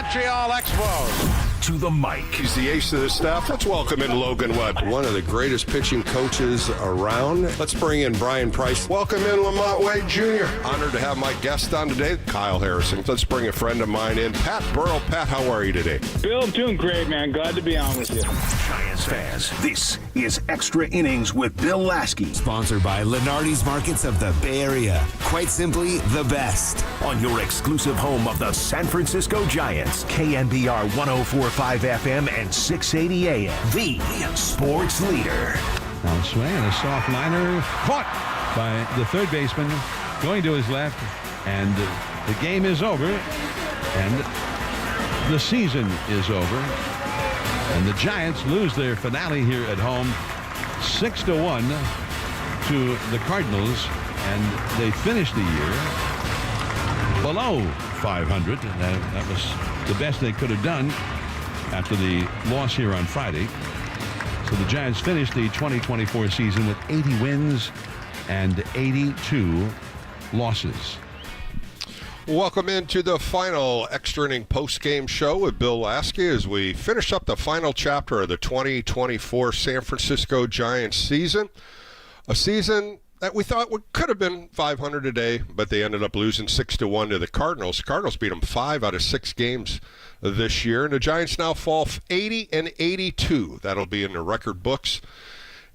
Montreal Expos. To the mic. He's the ace of the staff. Let's welcome in Logan Webb. One of the greatest pitching coaches around. Let's bring in Brian Price. Welcome in Lamont Wade Jr. Honored to have my guest on today, Kyle Harrison. Let's bring a friend of mine in, Pat Burrell. Pat, how are you today? Bill, I'm doing great, man. Glad to be on with you. Giants fans, this is Extra Innings with Bill Laskey. Sponsored by Lenardi's Markets of the Bay Area. Quite simply, the best. On your exclusive home of the San Francisco Giants, KNBR 104.5 FM and 680 AM, the sports leader. Now swing and a soft liner caught by the third baseman going to his left, and the game is over, and the season is over, and the Giants lose their finale here at home 6-1 to the Cardinals, and they finish the year below 500. That was the best they could have done after the loss here on Friday. So the Giants finished the 2024 season with 80 wins and 82 losses. Welcome into the final extra inning post-game show with Bill Laskey as we finish up the final chapter of the 2024 San Francisco Giants season. A season that we thought could have been 500 today, but they ended up losing 6-1 to the Cardinals. The Cardinals beat them 5 out of 6 games this year, and the Giants now fall 80-82. That'll be in the record books.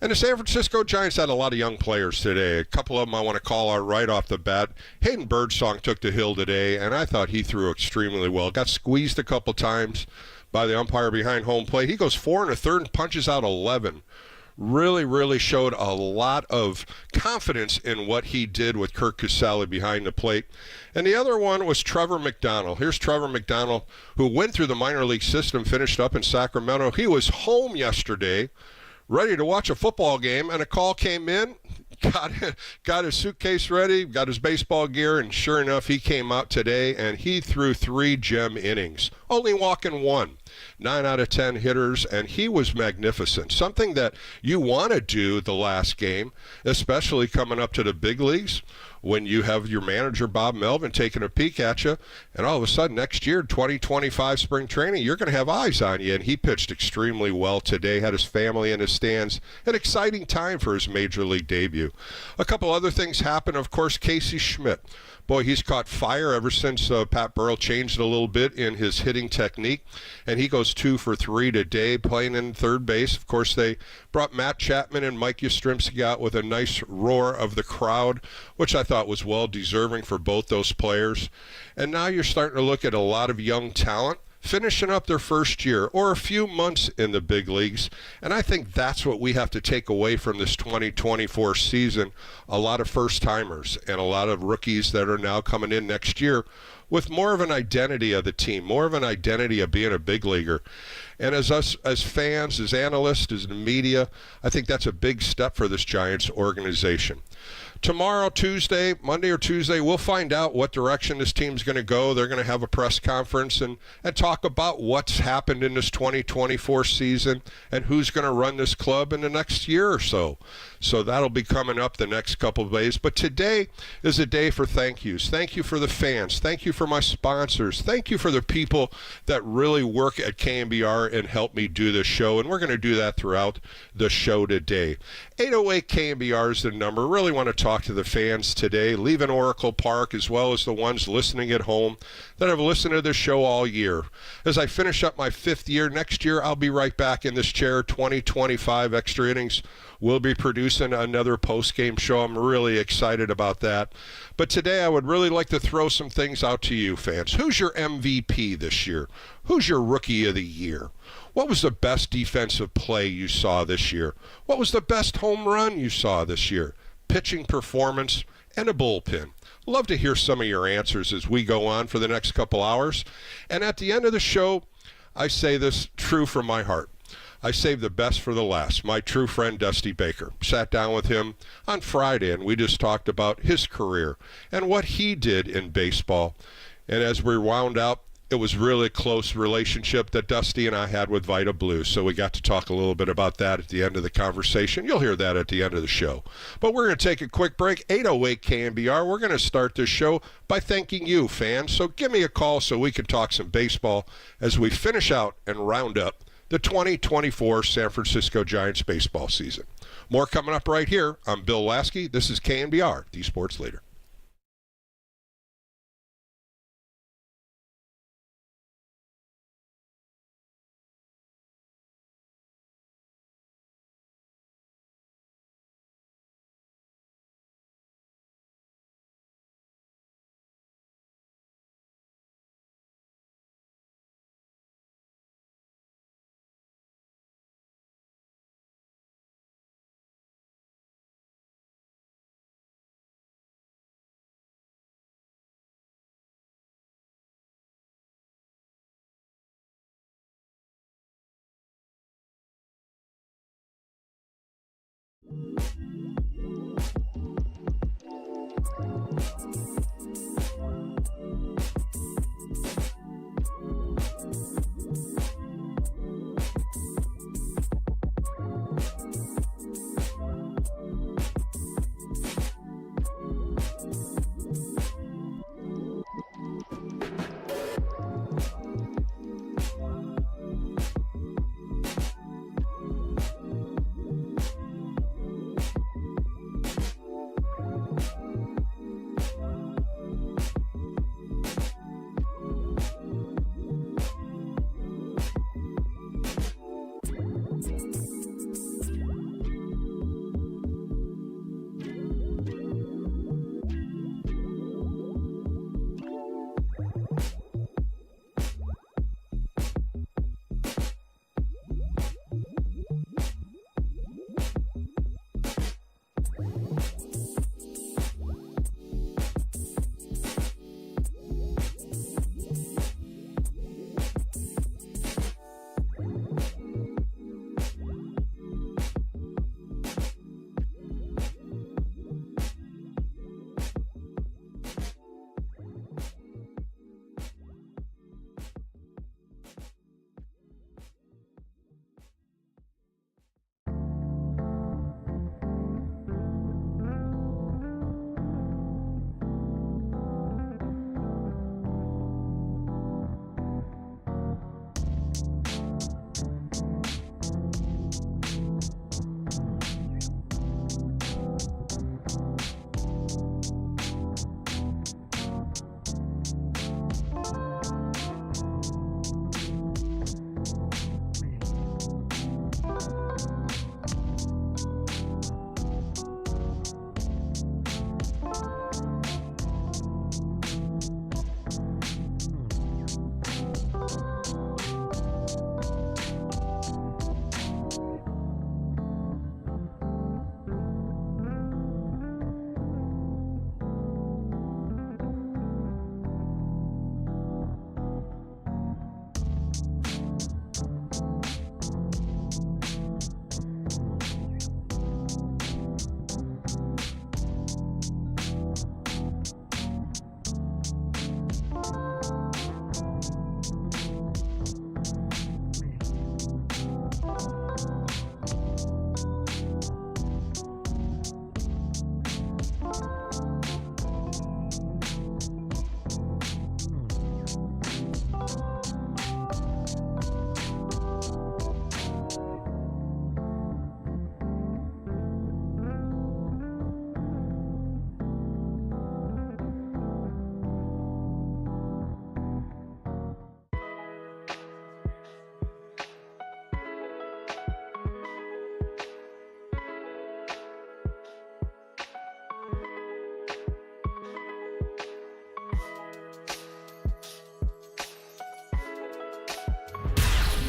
And the San Francisco Giants had a lot of young players today. A couple of them I want to call out right off the bat. Hayden Birdsong took the hill today, and I thought he threw extremely well. Got squeezed a couple times by the umpire behind home plate. He goes 4 1/3 and punches out 11. Really showed a lot of confidence in what he did with Kirk Casale behind the plate. And the other one was Trevor McDonald. Here's Trevor McDonald, who went through the minor league system, finished up in Sacramento. He was home yesterday, ready to watch a football game, and a call came in. Got his suitcase ready, got his baseball gear, and sure enough, he came out today, and he threw 3 gem innings, only walking 1. 9 out of 10 hitters, and he was magnificent. Something that you want to do the last game, especially coming up to the big leagues, when you have your manager, Bob Melvin, taking a peek at you, and all of a sudden next year, 2025 spring training, you're going to have eyes on you, and he pitched extremely well today, had his family in the stands. An exciting time for his major league debut. A couple other things happened. Of course, Casey Schmidt. Boy, he's caught fire ever since Pat Burrell changed a little bit in his hitting technique, and he goes 2 for 3 today, playing in third base. Of course, they brought Matt Chapman and Mike Yastrzemski out with a nice roar of the crowd, which I thought was well-deserving for both those players. And now you're starting to look at a lot of young talent finishing up their first year or a few months in the big leagues. And I think that's what we have to take away from this 2024 season. A lot of first-timers and a lot of rookies that are now coming in next year with more of an identity of the team, more of an identity of being a big leaguer. And as us, as fans, as analysts, as the media, I think that's a big step for this Giants organization. Tomorrow, Monday or Tuesday, we'll find out what direction this team's going to go. They're going to have a press conference and talk about what's happened in this 2024 season and who's going to run this club in the next year or so. So that'll be coming up the next couple of days. But today is a day for thank yous. Thank you for the fans. Thank you for my sponsors. Thank you for the people that really work at KNBR and help me do this show. And we're going to do that throughout the show today. 808 KNBR is the number. Really want to talk to the fans today, leaving Oracle Park, as well as the ones listening at home that have listened to this show all year. As I finish up my 5th year, next year I'll be right back in this chair. 2025 Extra Innings. We'll be producing another post-game show. I'm really excited about that. But today I would really like to throw some things out to you, fans. Who's your MVP this year? Who's your Rookie of the Year? What was the best defensive play you saw this year? What was the best home run you saw this year? Pitching performance and a bullpen. Love to hear some of your answers as we go on for the next couple hours. And at the end of the show, I say this true from my heart. I saved the best for the last. My true friend, Dusty Baker. Sat down with him on Friday, and we just talked about his career and what he did in baseball. And as we wound out, it was really close relationship that Dusty and I had with Vita Blue. So we got to talk a little bit about that at the end of the conversation. You'll hear that at the end of the show. But we're going to take a quick break. 808 KNBR. We're going to start this show by thanking you, fans. So give me a call so we can talk some baseball as we finish out and round up the 2024 San Francisco Giants baseball season. More coming up right here. I'm Bill Laskey. This is KNBR, the sports leader.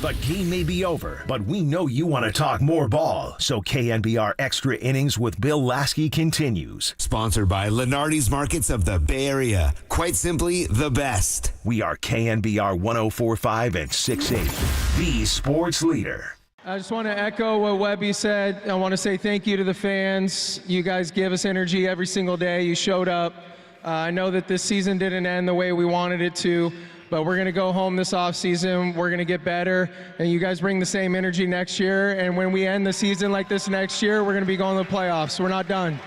The game may be over, but we know you want to talk more ball. So KNBR Extra Innings with Bill Laskey continues. Sponsored by Lenardi's Markets of the Bay Area. Quite simply, the best. We are KNBR 104.5 and 680, the sports leader. I just want to echo what Webby said. I want to say thank you to the fans. You guys give us energy every single day. You showed up. I know that this season didn't end the way we wanted it to, but we're going to go home this offseason. We're going to get better, and you guys bring the same energy next year. And when we end the season like this next year, we're going to be going to the playoffs. We're not done.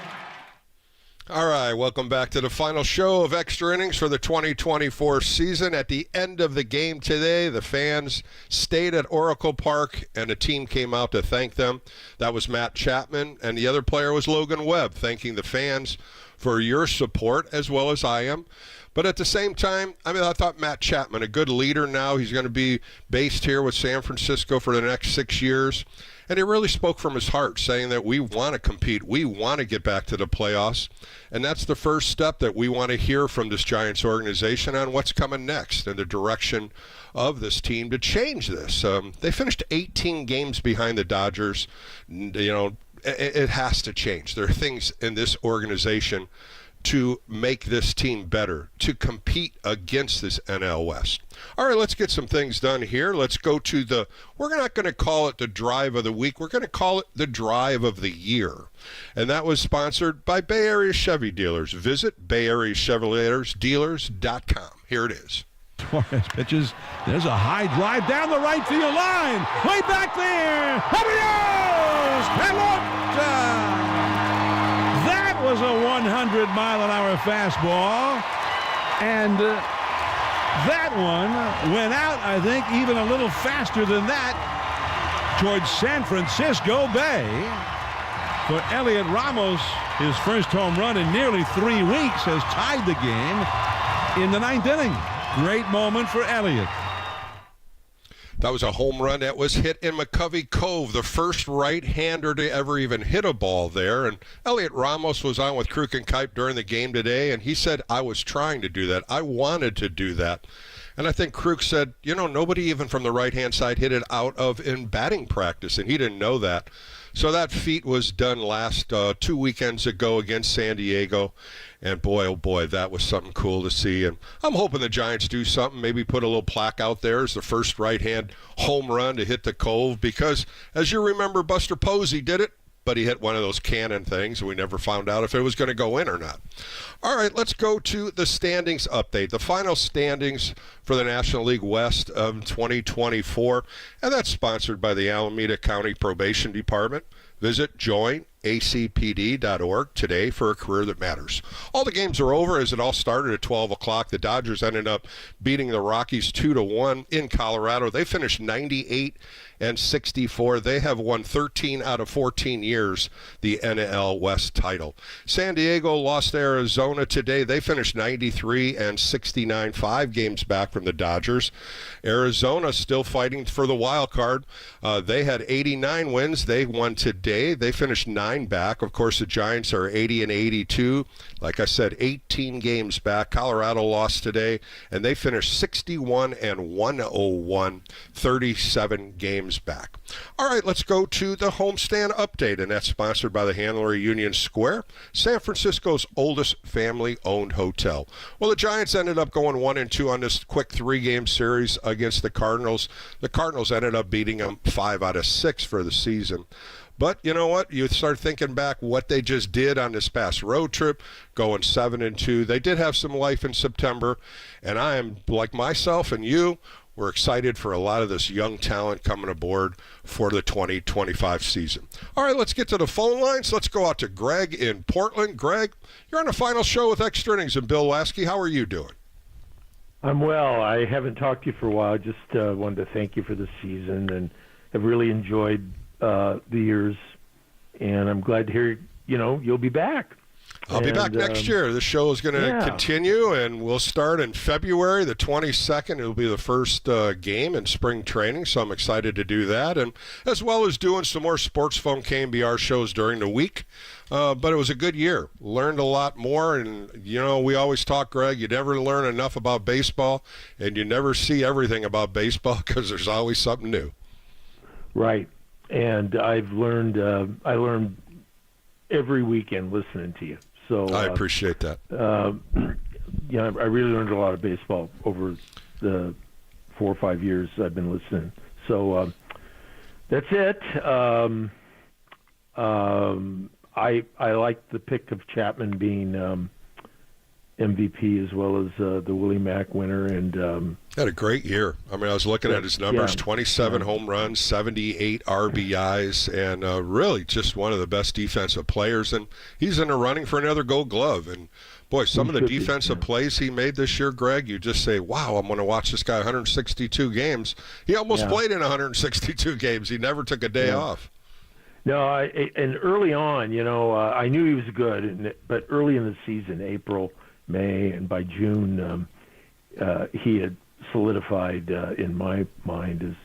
All right, welcome back to the final show of Extra Innings for the 2024 season. At the end of the game today, the fans stayed at Oracle Park, and a team came out to thank them. That was Matt Chapman, and the other player was Logan Webb, thanking the fans for your support, as well as I am. But at the same time, I thought Matt Chapman, a good leader now. He's going to be based here with San Francisco for the next 6 years. And he really spoke from his heart, saying that we want to compete. We want to get back to the playoffs. And that's the first step that we want to hear from this Giants organization on what's coming next and the direction of this team to change this. They finished 18 games behind the Dodgers. It has to change. There are things in this organization to make this team better, to compete against this NL West. All right, let's get some things done here. Let's go to we're not going to call it the drive of the week. We're going to call it the drive of the year. And that was sponsored by Bay Area Chevy Dealers. Visit BayAreaChevroletDealers.com. Here it is. Torres pitches. There's a high drive down the right field line. Way back there. Adios! That was a 100-mile-an-hour fastball. And that one went out, I think, even a little faster than that towards San Francisco Bay. For Elliot Ramos, his first home run in nearly 3 weeks has tied the game in the 9th inning. Great moment for Elliott. That was a home run that was hit in McCovey Cove, the first right-hander to ever even hit a ball there. And Elliot Ramos was on with Kruk and Kipe during the game today, and he said, I was trying to do that. I wanted to do that. And I think Kruk said, nobody even from the right-hand side hit it out of in batting practice, and he didn't know that. So that feat was done last 2 weekends ago against San Diego. And boy, oh boy, that was something cool to see. And I'm hoping the Giants do something, maybe put a little plaque out there as the first right-hand home run to hit the Cove. Because, as you remember, Buster Posey did it, but he hit one of those cannon things, and we never found out if it was going to go in or not. All right, let's go to the standings update. The final standings for the National League West of 2024, and that's sponsored by the Alameda County Probation Department. Visit joinacpd.org today for a career that matters. All the games are over as it all started at 12 o'clock. The Dodgers ended up beating the Rockies 2-1 in Colorado. They finished 98-64. They have won 13 out of 14 years the NL West title. San Diego lost to Arizona today. They finished 93-69, 5 games back from the Dodgers. Arizona still fighting for the wild card. They had 89 wins. They won today. They finished 9 back. Of course, the Giants are 80-82. Like I said, 18 games back. Colorado lost today, and they finished 61-101, 37 games back. All right, let's go to the homestand update, and that's sponsored by the Handler Union Square, San Francisco's oldest family-owned hotel. Well, the Giants ended up going 1-2 on this quick 3-game series against the Cardinals. The Cardinals ended up beating them 5 out of 6 for the season. But you know what? You start thinking back what they just did on this past road trip, going 7-2. They did have some life in September, and I am, like myself and you, we're excited for a lot of this young talent coming aboard for the 2025 season. All right, let's get to the phone lines. Let's go out to Greg in Portland. Greg, you're on the final show with Extra Innings and Bill Laskey. How are you doing? I'm well. I haven't talked to you for a while. Just wanted to thank you for the season and have really enjoyed the years, and I'm glad to hear you'll be back. I'll be back next year. The show is going to continue, and we'll start in February the 22nd. It'll be the first game in spring training, so I'm excited to do that, and as well as doing some more Sports Phone KNBR shows during the week. But it was a good year. Learned a lot more, and we always talk, Greg, you never learn enough about baseball, and you never see everything about baseball because there's always something new. Right. And I learned every weekend listening to you. So I appreciate that. I really learned a lot of baseball over the 4 or 5 years I've been listening. So that's it. I like the pick of Chapman being MVP as well as the Willie Mack winner, and had a great year. I mean, I was looking at his numbers: 27 home runs, 78 RBIs, and really just one of the best defensive players. And he's in the running for another Gold Glove. And boy, some of the defensive plays he made this year, Greg, you just say, wow, I'm going to watch this guy 162 games. He almost played in 162 games. He never took a day off. No, and early on, I knew he was good, but early in the season, April, May, and by June, he had solidified in my mind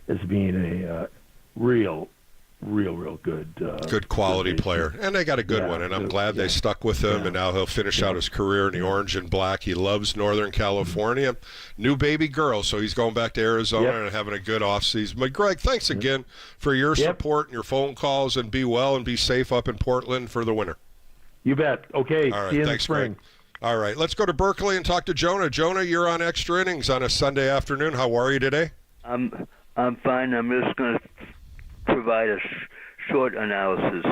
as being a real good quality player. And they got a good one, and I'm glad they stuck with him, and now he'll finish out his career in the orange and black. He loves Northern California. New baby girl, so he's going back to Arizona and having a good offseason. But Greg, thanks again for your support and your phone calls, and be well and be safe up in Portland for the winter. You bet. Okay, all right, see you in thanks, the spring. Greg. All right, let's go to Berkeley and talk to Jonah. Jonah, you're on Extra Innings on a Sunday afternoon. How are you today? I'm fine. I'm just going to provide a short analysis.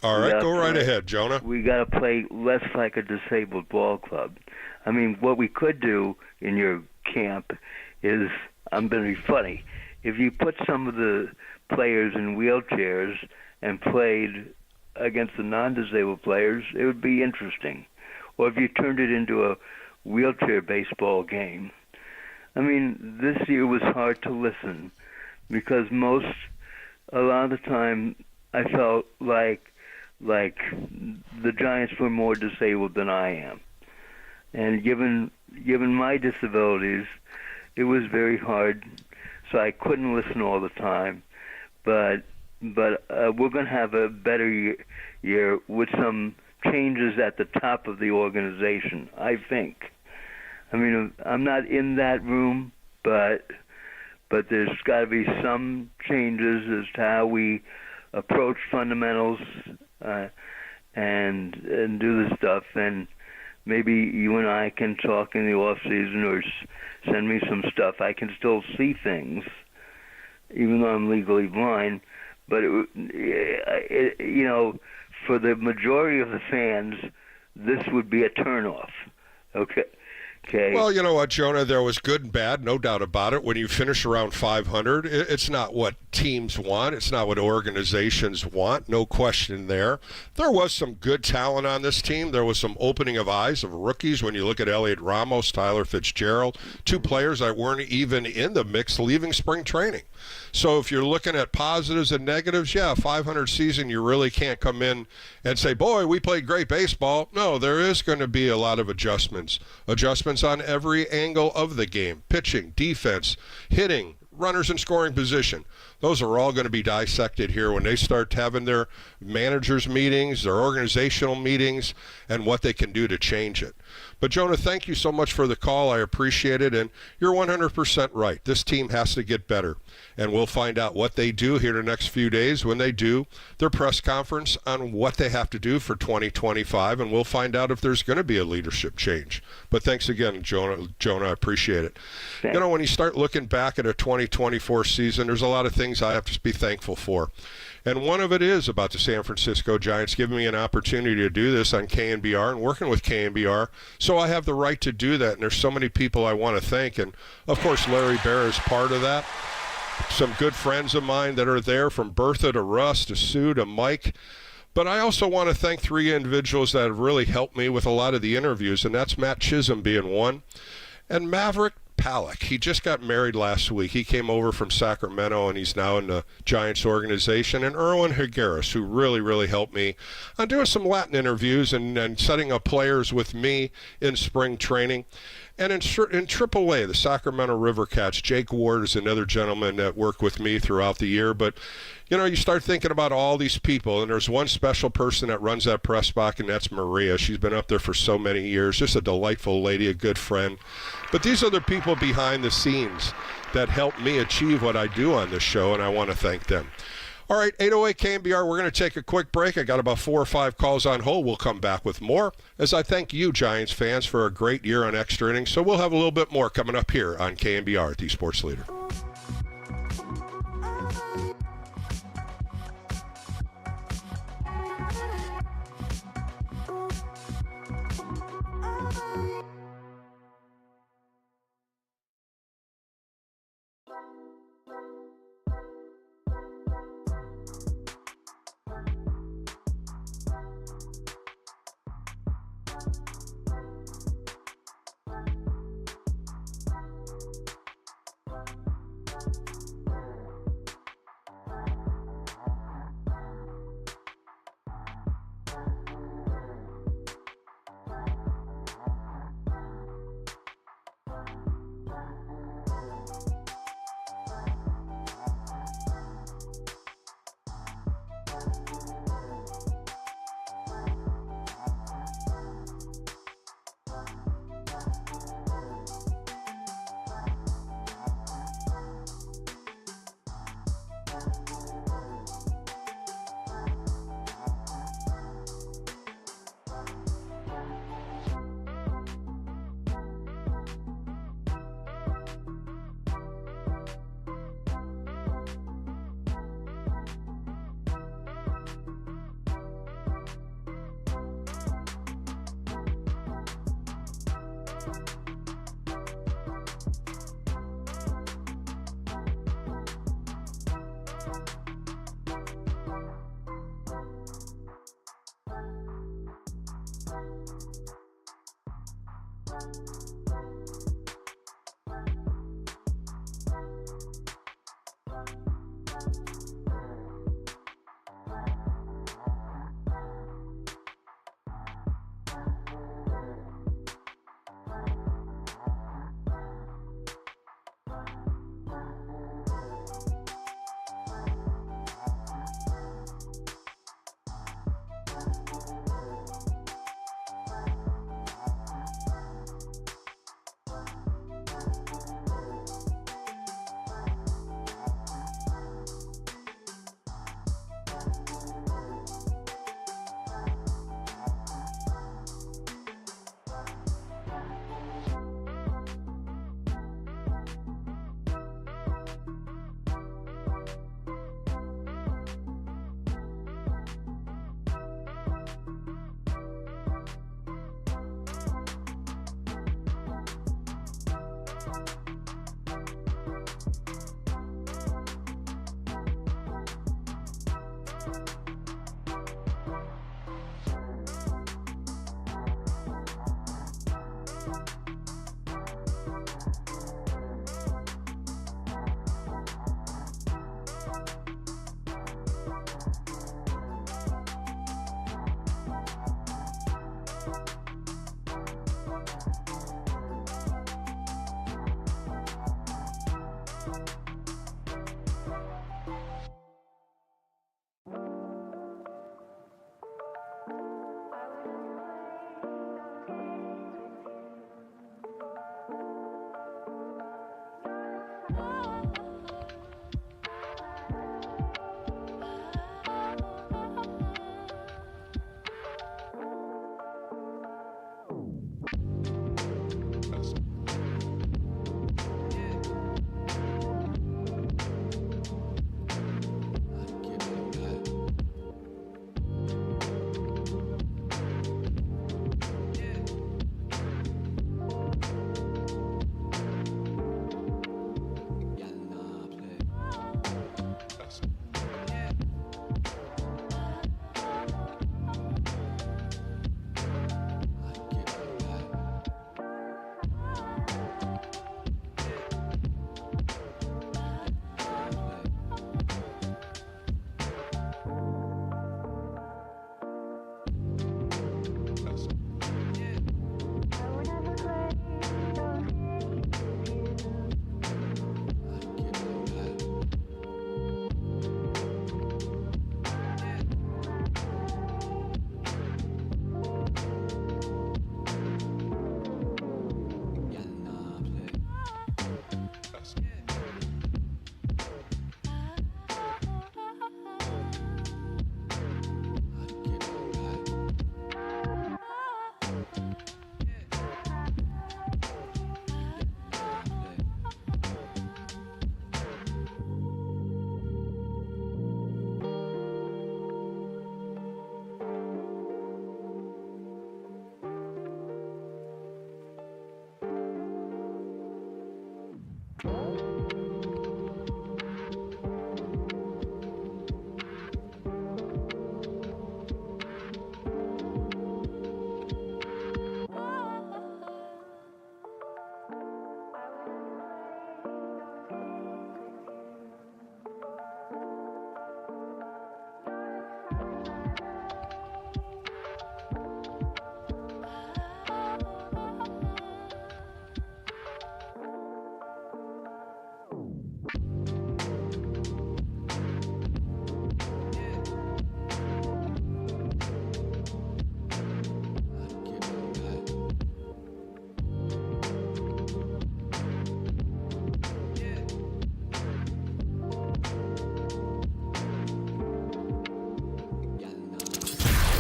All right, go right ahead, Jonah. We got to play less like a disabled ball club. I mean, what we could do in your camp is, I'm going to be funny, if you put some of the players in wheelchairs and played against the non-disabled players, it would be interesting. Or if you turned it into a wheelchair baseball game. I mean, this year was hard to listen because a lot of the time I felt like the Giants were more disabled than I am. And given my disabilities, it was very hard, so I couldn't listen all the time. But we're going to have a better year with some changes at the top of the organization, I think. I mean, I'm not in that room, but there's got to be some changes as to how we approach fundamentals and do this stuff. And maybe you and I can talk in the off season or send me some stuff. I can still see things, even though I'm legally blind. But for the majority of the fans, this would be a turnoff. Okay. Well, you know what, Jonah? There was good and bad, no doubt about it. When you finish around 500, it's not what teams want. It's not what organizations want. No question there. There was some good talent on this team. There was some opening of eyes of rookies. When you look at Elliot Ramos, Tyler Fitzgerald, two players that weren't even in the mix leaving spring training. So if you're looking at positives and negatives, 500 season, you really can't come in and say, boy, we played great baseball. No, there is going to be a lot of adjustments on every angle of the game: pitching, defense, hitting, runners in scoring position. Those are all going to be dissected here when they start having their managers' meetings, their organizational meetings, and what they can do to change it. But, Jonah, thank you so much for the call. I appreciate it. And you're 100% right. This team has to get better. And we'll find out what they do here the next few days when they do their press conference on what they have to do for 2025. And we'll find out if there's going to be a leadership change. But thanks again, Jonah. I appreciate it. Thanks. You know, when you start looking back at a 2024 season, there's a lot of things I have to be thankful for. And one of it is about the San Francisco Giants giving me an opportunity to do this on KNBR and working with KNBR. So I have the right to do that. And there's so many people I want to thank. And, of course, Larry Bear is part of that. Some good friends of mine that are there, from Bertha to Russ to Sue to Mike. But I also want to thank three individuals that have really helped me with a lot of the interviews, and that's Matt Chisholm being one, and Maverick Palak. He just got married last week. He came over from Sacramento, and he's now in the Giants organization. And Erwin Higueras, who really, really helped me on doing some Latin interviews and setting up players with me in spring training. And in AAA, the Sacramento River Cats, Jake Ward is another gentleman that worked with me throughout the year. But, you know, you start thinking about all these people, and there's one special person that runs that press box, and that's Maria. She's been up there for so many years, just a delightful lady, a good friend. But these are the people behind the scenes that help me achieve what I do on this show, and I want to thank them. All right, 808 KNBR, we're going to take a quick break. I got about 4 or 5 calls on hold. We'll come back with more as I thank you, Giants fans, for a great year on Extra Innings. So we'll have a little bit more coming up here on KNBR, the Sports Leader.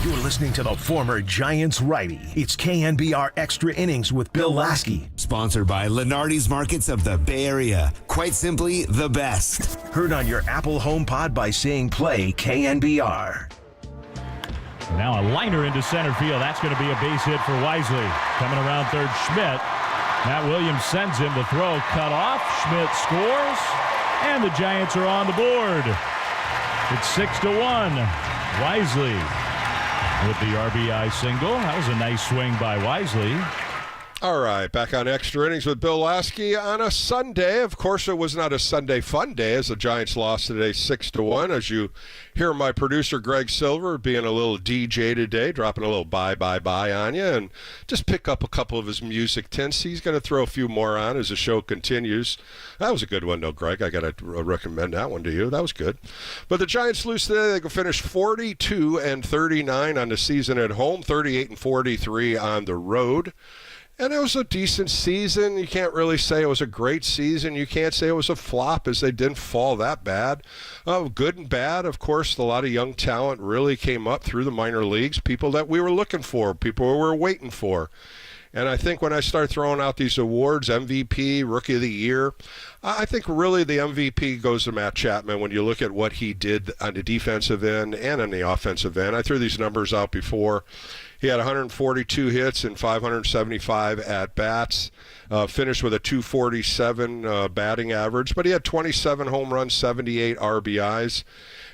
You're listening to the former Giants righty. It's KNBR Extra Innings with Bill Laskey. Sponsored by Lenardi's Markets of the Bay Area. Quite simply, the best. Heard on your Apple HomePod by saying play KNBR. Now a liner into center field. That's going to be a base hit for Wisely. Coming around third, Schmidt. Matt Williams sends him the throw, cut off. Schmidt scores, and the Giants are on the board. It's 6-1. Wisely with the RBI single. That was a nice swing by Wisely. All right, back on Extra Innings with Bill Laskey on a Sunday. Of course, it was not a Sunday fun day as the Giants lost today 6-1. As you hear my producer, Greg Silver, being a little DJ today, dropping a little bye on you, and just pick up a couple of his music tints. He's going to throw a few more on as the show continues. That was a good one, though, Greg. I got to recommend that one to you. That was good. But the Giants lose today. They can finish 42-39 on the season at home, 38-43 on the road. And it was a decent season. You can't really say it was a great season. You can't say it was a flop, as they didn't fall that bad. Good and bad, of course, a lot of young talent really came up through the minor leagues, people that we were looking for, people we were waiting for. And I think when I start throwing out these awards, MVP, Rookie of the Year, I think really the MVP goes to Matt Chapman when you look at what he did on the defensive end and on the offensive end. I threw these numbers out before. He had 142 hits and 575 at-bats, finished with a 247 batting average, but he had 27 home runs, 78 RBIs.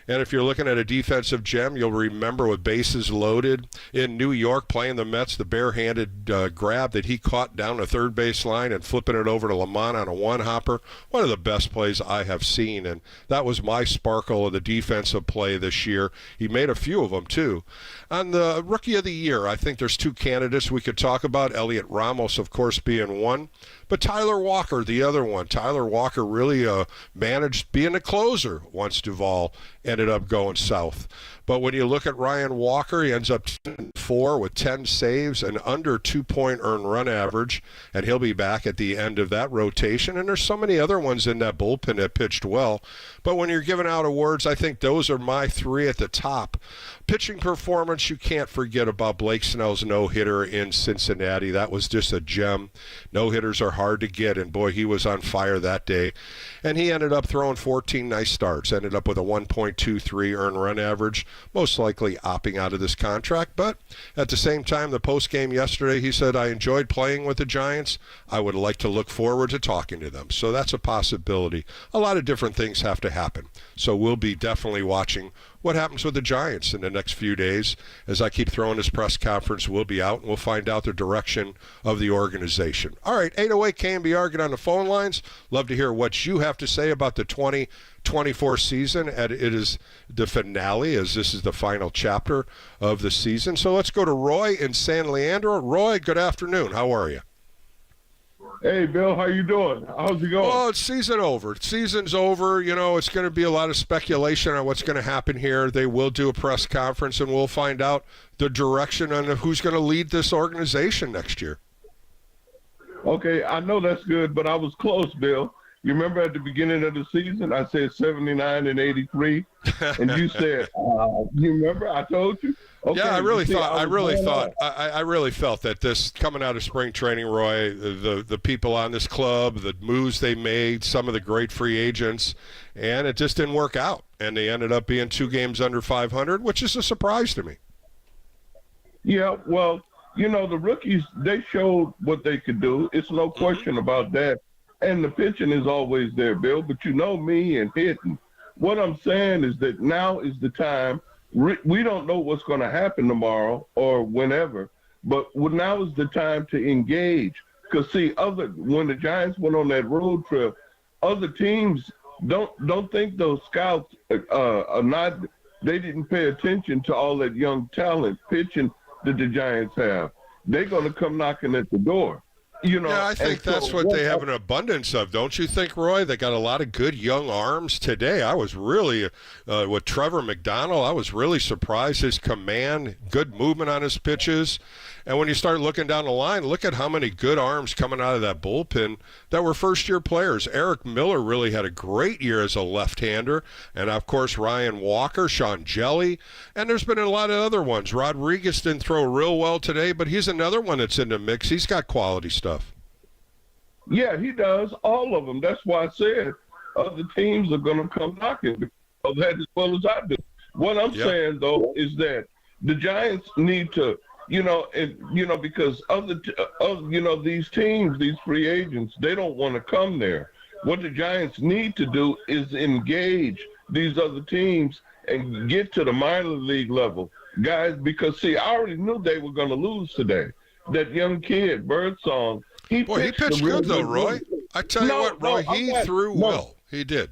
And if you're looking at a defensive gem, you'll remember with bases loaded in New York playing the Mets, the barehanded grab that he caught down the third base line and flipping it over to Lamont on a one-hopper. One of the best plays I have seen, and that was my sparkle of the defensive play this year. He made a few of them, too. On the Rookie of the Year, I think there's two candidates we could talk about. Elliot Ramos, of course, being one. But Tyler Walker, the other one. Tyler Walker really managed being a closer once Duvall ended up going south. But when you look at Ryan Walker, he ends up 4 with 10 saves and under 2-point earned run average, and he'll be back at the end of that rotation. And there's so many other ones in that bullpen that pitched well. But when you're giving out awards, I think those are my three at the top. Pitching performance, you can't forget about Blake Snell's no-hitter in Cincinnati. That was just a gem. No-hitters are hard to get, and boy, he was on fire that day. And he ended up throwing 14 nice starts, ended up with a 1.23 earned run average, most likely opting out of this contract. But at the same time, the post-game yesterday, he said, I enjoyed playing with the Giants. I would like to look forward to talking to them. So that's a possibility. A lot of different things have to happen. So we'll be definitely watching what happens with the Giants in the next few days. As I keep throwing this press conference, we'll be out and we'll find out the direction of the organization. All right, 808 KNBR, get on the phone lines. Love to hear what you have to say about the 2024 season. And it is the finale, as this is the final chapter of the season. So let's go to Roy in San Leandro. Roy, good afternoon. How are you? Hey, Bill, how you doing? How's it going? Well, it's season over. Season's over. You know, it's going to be a lot of speculation on what's going to happen here. They will do a press conference, and we'll find out the direction on who's going to lead this organization next year. Okay, I know that's good, but I was close, Bill. You remember at the beginning of the season, I said 79 and 83, and you said, you remember? I told you. Okay, yeah, I really felt that this coming out of spring training, Roy, the people on this club, the moves they made, some of the great free agents, and it just didn't work out. And they ended up being 2 games under 500, which is a surprise to me. Yeah, well, you know, the rookies, they showed what they could do. It's no question about that. And the pitching is always there, Bill. But you know me and hitting. What I'm saying is that now is the time. We don't know what's going to happen tomorrow or whenever, but now is the time to engage. Because see, when the Giants went on that road trip, other teams don't think those scouts are not. They didn't pay attention to all that young talent pitching that the Giants have. They're going to come knocking at the door. You know, yeah, I think that's what they have an abundance of, don't you think, Roy? They got a lot of good young arms today. I was really, with Trevor McDonald, I was really surprised. His command, good movement on his pitches. And when you start looking down the line, look at how many good arms coming out of that bullpen that were first-year players. Eric Miller really had a great year as a left-hander. And, of course, Ryan Walker, Sean Jelly. And there's been a lot of other ones. Rodriguez didn't throw real well today, but he's another one that's in the mix. He's got quality stuff. Yeah, he does. All of them. That's why I said other teams are going to come knocking of that as well as I do. What I'm saying, though, is that the Giants need to Because these teams, these free agents, they don't want to come there. What the Giants need to do is engage these other teams and get to the minor league level, guys. Because I already knew they were going to lose today. That young kid, Birdsong, he pitched good though, Roy. I tell you what, Roy, he threw well. He did.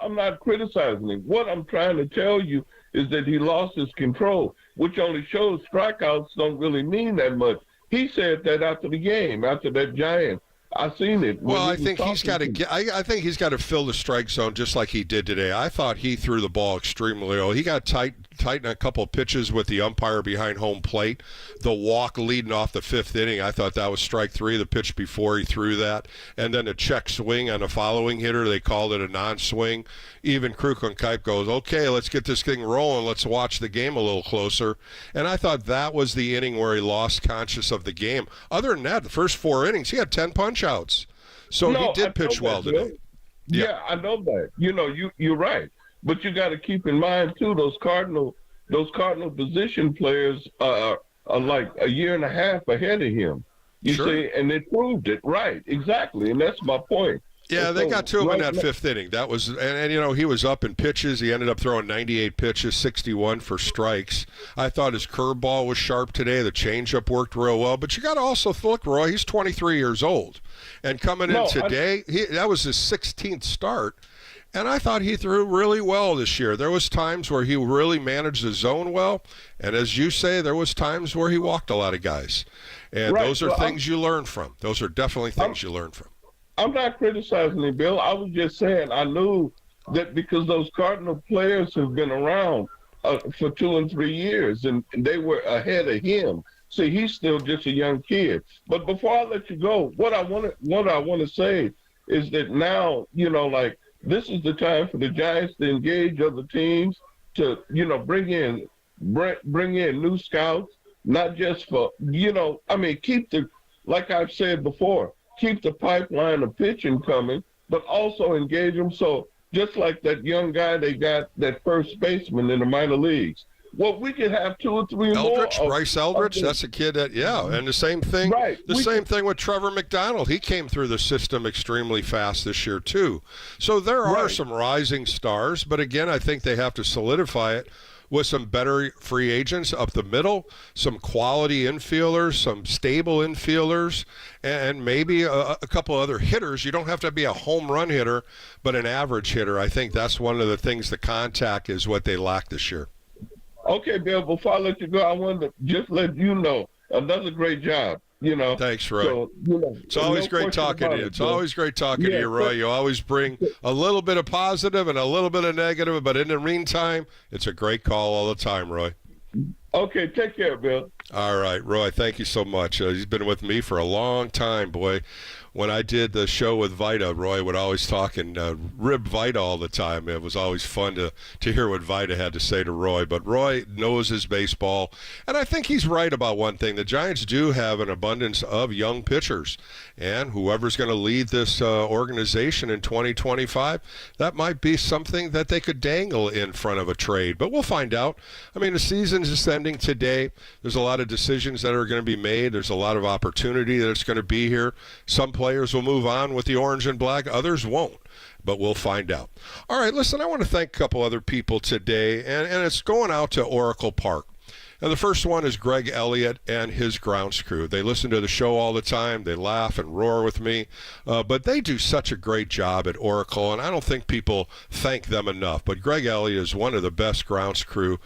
I'm not criticizing him. What I'm trying to tell you is that he lost his control, which only shows strikeouts don't really mean that much. He said that after the game, after that Giant. I seen it. Well, I think he's got to I think he's got to fill the strike zone just like he did today. I thought he threw the ball extremely well. He got tight in a couple of pitches with the umpire behind home plate. The walk leading off the fifth inning, I thought that was strike three, the pitch before he threw that. And then a check swing on the following hitter, they called it a non-swing. Even Kruk goes, okay, let's get this thing rolling. Let's watch the game a little closer. And I thought that was the inning where he lost conscious of the game. Other than that, the first 4 innings, he had 10 punch-outs. So he did pitch well today. Yeah, I know that. You're right. But you got to keep in mind too, those Cardinal position players are like a year and a half ahead of him. You see, and they proved it right, exactly, and that's my point. Yeah, they got to him in that fifth inning. That was, and he was up in pitches. He ended up throwing 98 pitches, 61 for strikes. I thought his curveball was sharp today. The changeup worked real well. But you got to also look, Roy. He's 23 years old, and coming in today, that was his 16th start. And I thought he threw really well this year. There was times where he really managed the zone well, and as you say, there was times where he walked a lot of guys. And those are things you learn from. Those are definitely things you learn from. I'm not criticizing him, Bill. I was just saying I knew that because those Cardinal players have been around for 2 and 3 years, and they were ahead of him. See, he's still just a young kid. But before I let you go, what I want to say is that now, this is the time for the Giants to engage other teams to, bring in new scouts, not just for, keep like I've said before, keep the pipeline of pitching coming, but also engage them. So just like that young guy they got, that first baseman in the minor leagues. Well, we could have 2 or 3 Eldridge, more. Bryce Eldridge, that's a kid that, and the same thing. Right. Same thing with Trevor McDonald. He came through the system extremely fast this year too. So there are some rising stars, but again, I think they have to solidify it with some better free agents up the middle, some quality infielders, some stable infielders, and maybe a couple other hitters. You don't have to be a home run hitter, but an average hitter. I think that's one of the things, the contact is what they lack this year. Okay, Bill, before I let you go, I wanted to just let you know another great job. Thanks, Roy. So, it's always great talking to you. It's always great talking to you, Roy. You always bring a little bit of positive and a little bit of negative, but in the meantime, it's a great call all the time, Roy. Okay, take care, Bill. All right, Roy, thank you so much. He's been with me for a long time, boy. When I did the show with Vita, Roy would always talk and rib Vita all the time. It was always fun to hear what Vita had to say to Roy. But Roy knows his baseball, and I think he's right about one thing. The Giants do have an abundance of young pitchers, and whoever's going to lead this organization in 2025, that might be something that they could dangle in front of a trade. But we'll find out. I mean, the season's just ending today. There's a lot of decisions that are going to be made. There's a lot of opportunity that's going to be here. Some players will move on with the orange and black. Others won't. But we'll find out. All right, listen, I want to thank a couple other people today, and it's going out to Oracle Park. And the first one is Greg Elliott and his grounds crew. They listen to the show all the time. They laugh and roar with me. But they do such a great job at Oracle, and I don't think people thank them enough. But Greg Elliott is one of the best grounds crew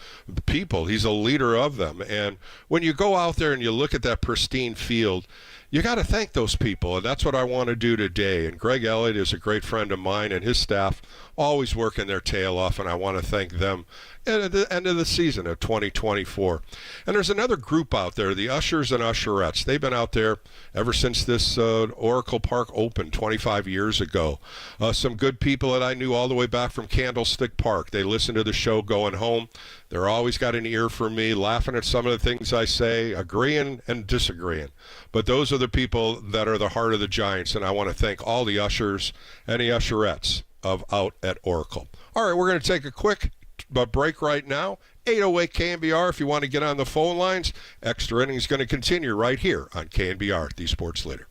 people. He's a leader of them. And when you go out there and you look at that pristine field, you got to thank those people, and that's what I want to do today. And Greg Elliott is a great friend of mine, and his staff always working their tail off, and I want to thank them at the end of the season of 2024. And there's another group out there, the ushers and usherettes. They've been out there ever since this Oracle Park opened 25 years ago. Some good people that I knew all the way back from Candlestick Park. They listen to the show going home. They're always got an ear for me, laughing at some of the things I say, agreeing and disagreeing. But those are the people that are the heart of the Giants, and I want to thank all the ushers and the usherettes of out at Oracle. All right, we're going to take a quick but break right now. 808 KNBR if you want to get on the phone lines. Extra Innings is going to continue right here on KNBR, the sports leader.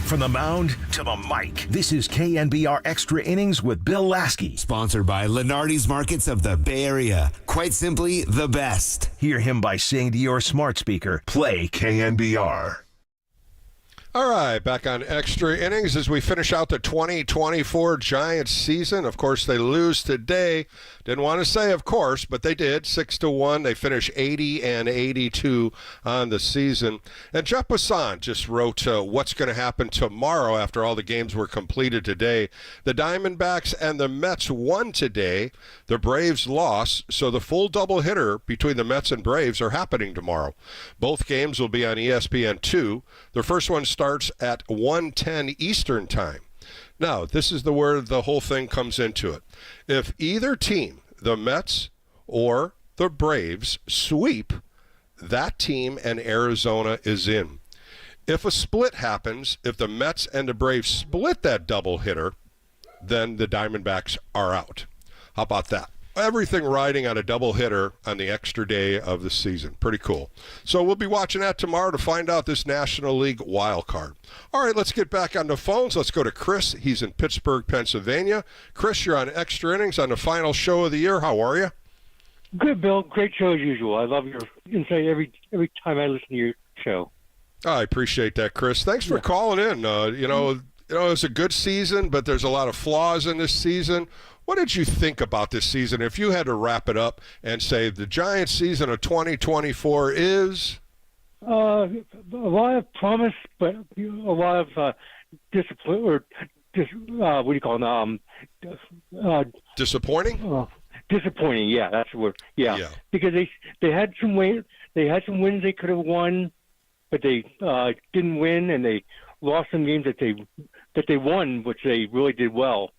From the mound to the mic, this is KNBR Extra Innings with Bill Laskey. Sponsored by Lenardi's Markets of the Bay Area. Quite simply, the best. Hear him by saying to your smart speaker, play KNBR. All right, back on Extra Innings as we finish out the 2024 Giants season. Of course, they lose today. Didn't want to say, of course, but they did. 6-1. They finish 80-82 on the season. And Jeff Passan just wrote what's going to happen tomorrow after all the games were completed today. The Diamondbacks and the Mets won today. The Braves lost, so the full doubleheader between the Mets and Braves are happening tomorrow. Both games will be on ESPN2. The first one starts at 1:10 Eastern Time. Now, this is where the whole thing comes into it. If either team, the Mets or the Braves, sweep, that team and Arizona is in. If a split happens, if the Mets and the Braves split that doubleheader, then the Diamondbacks are out. How about that? Everything riding on a doubleheader on the extra day of the season. Pretty cool. So we'll be watching that tomorrow to find out this National League wild card. All right, let's get back on the phones. Let's go to Chris. He's in Pittsburgh, Pennsylvania. Chris, you're on Extra Innings on the final show of the year. How are you? Good, Bill. Great show as usual. I love your insight every time I listen to your show. I appreciate that, Chris. Thanks for calling in. It's a good season, but there's a lot of flaws in this season. What did you think about this season? If you had to wrap it up and say the Giants season of 2024 is? A lot of promise, but a lot of discipline, or what do you call it? Disappointing? Disappointing, yeah, that's the word. Yeah. Because they had some wins they could have won, but they didn't win, and they lost some games that they won, which they really did well.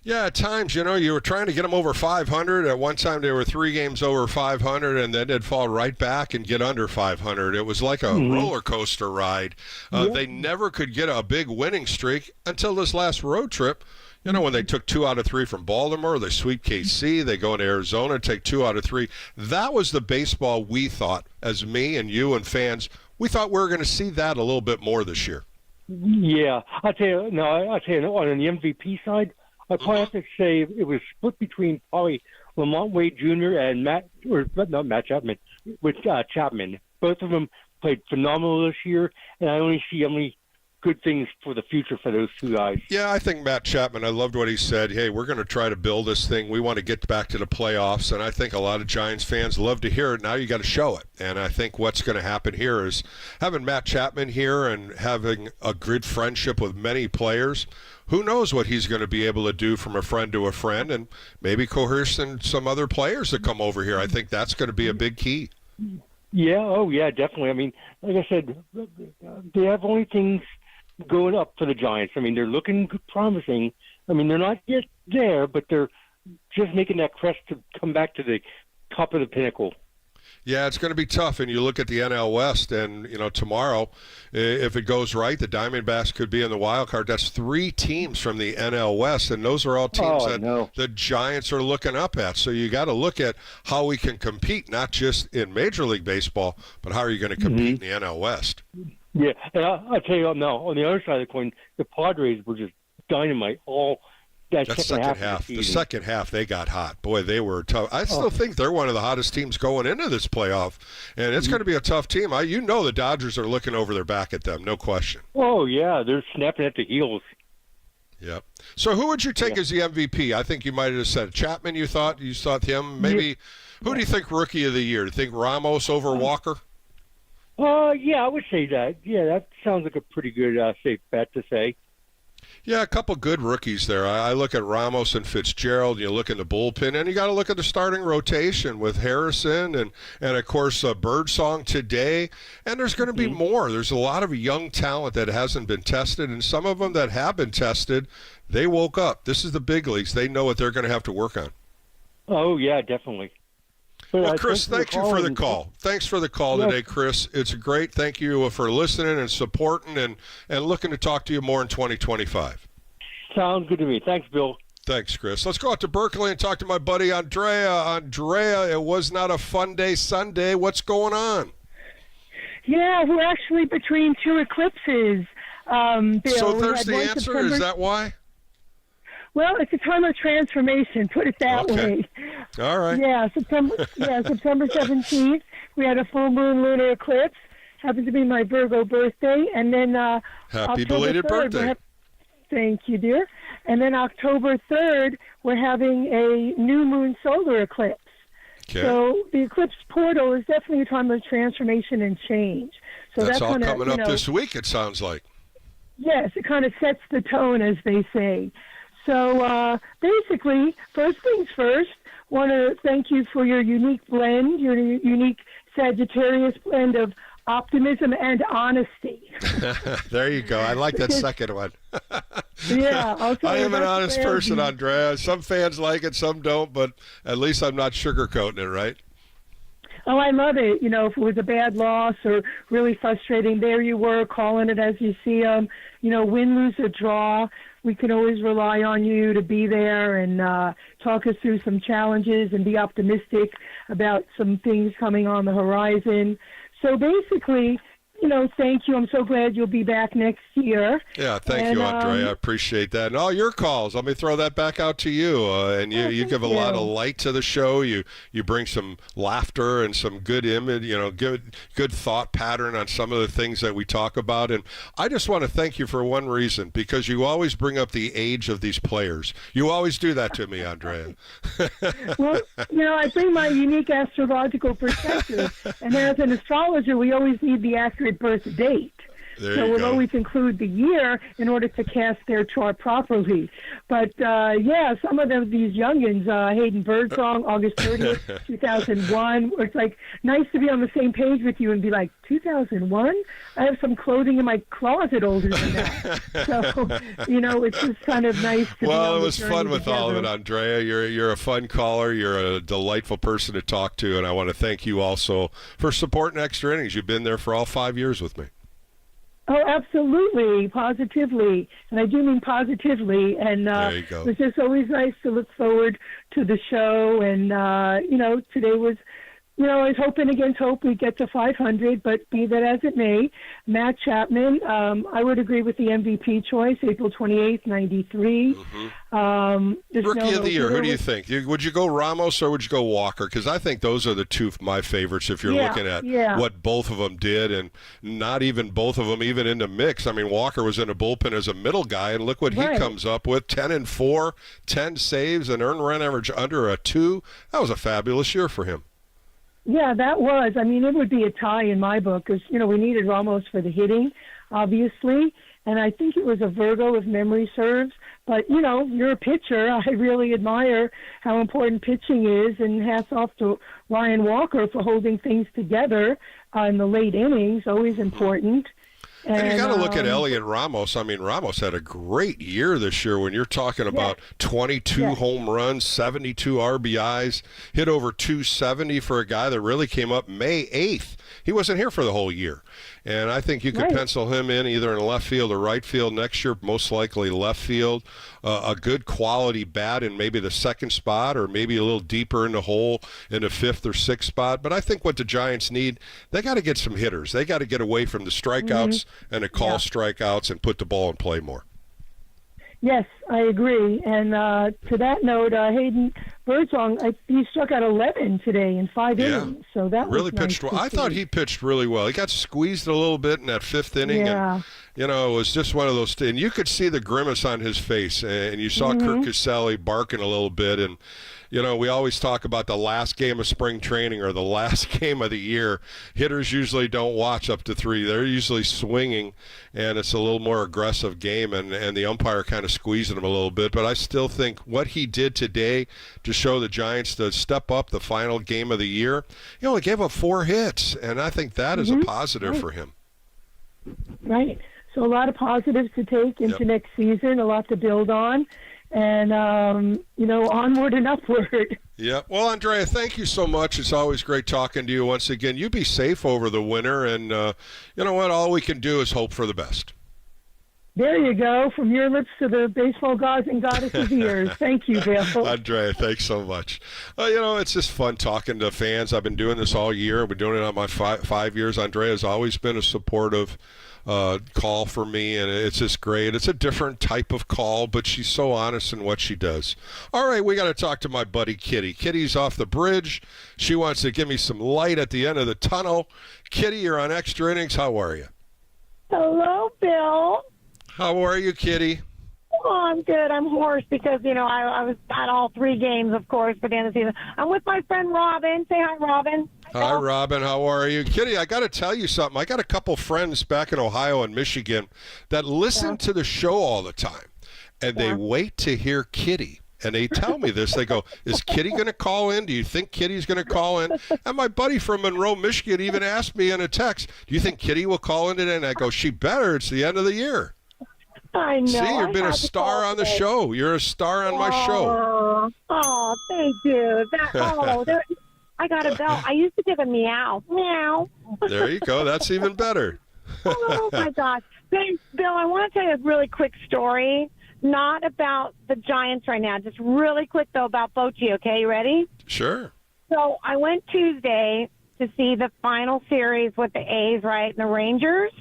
Yeah, at times, you were trying to get them over 500. At one time, they were 3 games over 500, and then they'd fall right back and get under 500. It was like a roller coaster ride. They never could get a big winning streak until this last road trip. When they took 2 out of 3 from Baltimore, they sweep KC, they go into Arizona, take 2 out of 3. That was the baseball we thought, as me and you and fans, we thought we were going to see that a little bit more this year. Yeah, I'll tell you, on the MVP side, I'd probably have to say it was split between probably Lamont Wade Jr. and Chapman. Both of them played phenomenal this year, and I only see only good things for the future for those 2 guys. Yeah, I think Matt Chapman, I loved what he said. Hey, we're going to try to build this thing. We want to get back to the playoffs, and I think a lot of Giants fans love to hear it. Now you got to show it. And I think what's going to happen here is having Matt Chapman here and having a good friendship with many players. Who knows what he's going to be able to do from a friend to a friend, and maybe coerce in some other players that come over here. I think that's going to be a big key. Yeah, definitely. I mean, like I said, they have only things going up for the Giants. I mean, they're looking promising. I mean, they're not yet there, but they're just making that crest to come back to the top of the pinnacle. Yeah, it's going to be tough. And you look at the NL West, and, tomorrow, if it goes right, the Diamondbacks could be in the wild card. That's 3 teams from the NL West, and those are all teams the Giants are looking up at. So you got to look at how we can compete, not just in Major League Baseball, but how are you going to compete in the NL West? Yeah, and I'll tell you now, on the other side of the coin, the Padres were just dynamite all that second half. The second half, they got hot. Boy, they were tough. I still think they're one of the hottest teams going into this playoff, and it's going to be a tough team. The Dodgers are looking over their back at them, no question. Oh, yeah, they're snapping at the heels. Yep. So who would you take as the MVP? I think you might have said Chapman, you thought him. Maybe, who do you think Rookie of the Year? Do you think Ramos over Walker? Yeah, I would say that. Yeah, that sounds like a pretty good safe bet to say. Yeah, a couple good rookies there. I look at Ramos and Fitzgerald. You look in the bullpen, and you got to look at the starting rotation with Harrison and of course Birdsong today. And there's going to be more. There's a lot of young talent that hasn't been tested, and some of them that have been tested, they woke up. This is the big leagues. They know what they're going to have to work on. Oh yeah, definitely. Well, Chris, thank you for the call. Thanks for the call today, Chris. It's great. Thank you for listening and supporting and looking to talk to you more in 2025. Sounds good to me. Thanks, Bill. Thanks, Chris. Let's go out to Berkeley and talk to my buddy Andrea. Andrea, it was not a fun day Sunday. What's going on? Yeah, we're actually between 2 eclipses. Bill. So We there's had the one answer? September- Is that why? Well, it's a time of transformation. Put it that way. All right. Yeah, September 17th, we had a full moon lunar eclipse. Happened to be my Virgo birthday, and then Happy October belated 3rd, birthday. Thank you, dear. And then October 3rd, we're having a new moon solar eclipse. Okay. So the eclipse portal is definitely a time of transformation and change. So That's all kinda, coming up this week, it sounds like. Yes, it kind of sets the tone, as they say. So basically, first things first, want to thank you for your unique blend, your unique Sagittarius blend of optimism and honesty. There you go. I like that second one. Yeah, I'll tell I you am an about honest the person, fans. Andrea. Some fans like it, some don't, but at least I'm not sugarcoating it, right? Oh, I love it. If it was a bad loss or really frustrating, there you were calling it as you see them. Win, lose, or draw, we can always rely on you to be there and talk us through some challenges and be optimistic about some things coming on the horizon. So basically, thank you. I'm so glad you'll be back next year. Yeah, thank you, Andrea. I appreciate that. And all your calls, let me throw that back out to you. And you give a lot of light to the show. You bring some laughter and some good image, good thought pattern on some of the things that we talk about. And I just want to thank you for one reason, because you always bring up the age of these players. You always do that to me, Andrea. Well, I bring my unique astrological perspective. And as an astrologer, we always need the accurate birth date. There So you we'll go. always include the year in order to cast their chart properly. But some of these youngins, Hayden Birdsong, August 30th, 2001. It's like nice to be on the same page with you and be like, 2001? I have some clothing in my closet older than that. So, it's just kind of nice to be Well, on it was the fun journey with all of it, together. Andrea. You're a fun caller. You're a delightful person to talk to, and I want to thank you also for supporting Extra Innings. You've been there for all 5 years with me. Oh, absolutely, positively, and I do mean positively. And There you go. it's just always nice to look forward to the show. And today was, I was hoping against hope we get to 500, but be that as it may, Matt Chapman, I would agree with the MVP choice, April 28th, 93. Rookie of the year, who do you think? Would you go Ramos or would you go Walker? Because I think those are the two of my favorites if you're looking at what both of them did, and not even both of them even in the mix. I mean, Walker was in a bullpen as a middle guy, and look what he comes up with, 10-4, 10 saves, an earned run average under a 2. That was a fabulous year for him. Yeah, that was. I mean, it would be a tie in my book because, we needed Ramos for the hitting, obviously. And I think it was a Virgo, if memory serves. But, you're a pitcher. I really admire how important pitching is. And hats off to Ryan Walker for holding things together in the late innings, always important. And you got to look at Elliot Ramos. I mean, Ramos had a great year this year when you're talking about 22 home runs, 72 RBIs, hit over 270 for a guy that really came up May 8th. He wasn't here for the whole year. And I think you could pencil him in either in left field or right field next year, most likely left field. A good quality bat in maybe the second spot or maybe a little deeper in the hole in the fifth or sixth spot. But I think what the Giants need, they got to get some hitters. They got to get away from the strikeouts and to call strikeouts and put the ball in play more. Yes, I agree. And to that note, Hayden Birdsong, he struck out 11 today in 5 innings. So that really was nice pitched well. to I thought see. he pitched really well. He got squeezed a little bit in that fifth inning. And, it was just one of those things. And you could see the grimace on his face. And you saw Kirk Caselli barking a little bit. And, we always talk about the last game of spring training or the last game of the year. Hitters usually don't watch up to 3. They're usually swinging, and it's a little more aggressive game, and the umpire kind of squeezing him a little bit. But I still think what he did today to show the Giants to step up the final game of the year, he only gave up 4 hits, and I think that is a positive for him. Right. So a lot of positives to take into next season, a lot to build on. And, onward and upward. Yeah. Well, Andrea, thank you so much. It's always great talking to you once again. You be safe over the winter. And you know what? All we can do is hope for the best. There you go, from your lips to the baseball gods and goddesses' ears. Thank you, Bill. Andrea, thanks so much. It's just fun talking to fans. I've been doing this all year. I've been doing it on my 5 years. Andrea has always been a supportive call for me, and it's just great. It's a different type of call, but she's so honest in what she does. All right, we got to talk to my buddy Kitty. Kitty's off the bridge. She wants to give me some light at the end of the tunnel. Kitty, you're on Extra Innings. How are you? Hello, Bill. How are you, Kitty? Oh, I'm good. I'm hoarse because, I was at all 3 games, of course, for the end of the season. I'm with my friend Robin. Say hi, Robin. Hi, Robin. How are you? Kitty, I got to tell you something. I got a couple friends back in Ohio and Michigan that listen to the show all the time, and they wait to hear Kitty. And they tell me this. They go, is Kitty going to call in? Do you think Kitty's going to call in? And my buddy from Monroe, Michigan even asked me in a text, do you think Kitty will call in today? And I go, she better. It's the end of the year. I know. See, you've been a star on the show. You're a star on my show. Oh, thank you. I got a bell. I used to give a meow. Meow. There you go. That's even better. Oh, my gosh. Thanks, Bill, I want to tell you a really quick story. Not about the Giants right now. Just really quick, though, about Bochy. Okay, you ready? Sure. So I went Tuesday to see the final series with the A's, right, and the Rangers.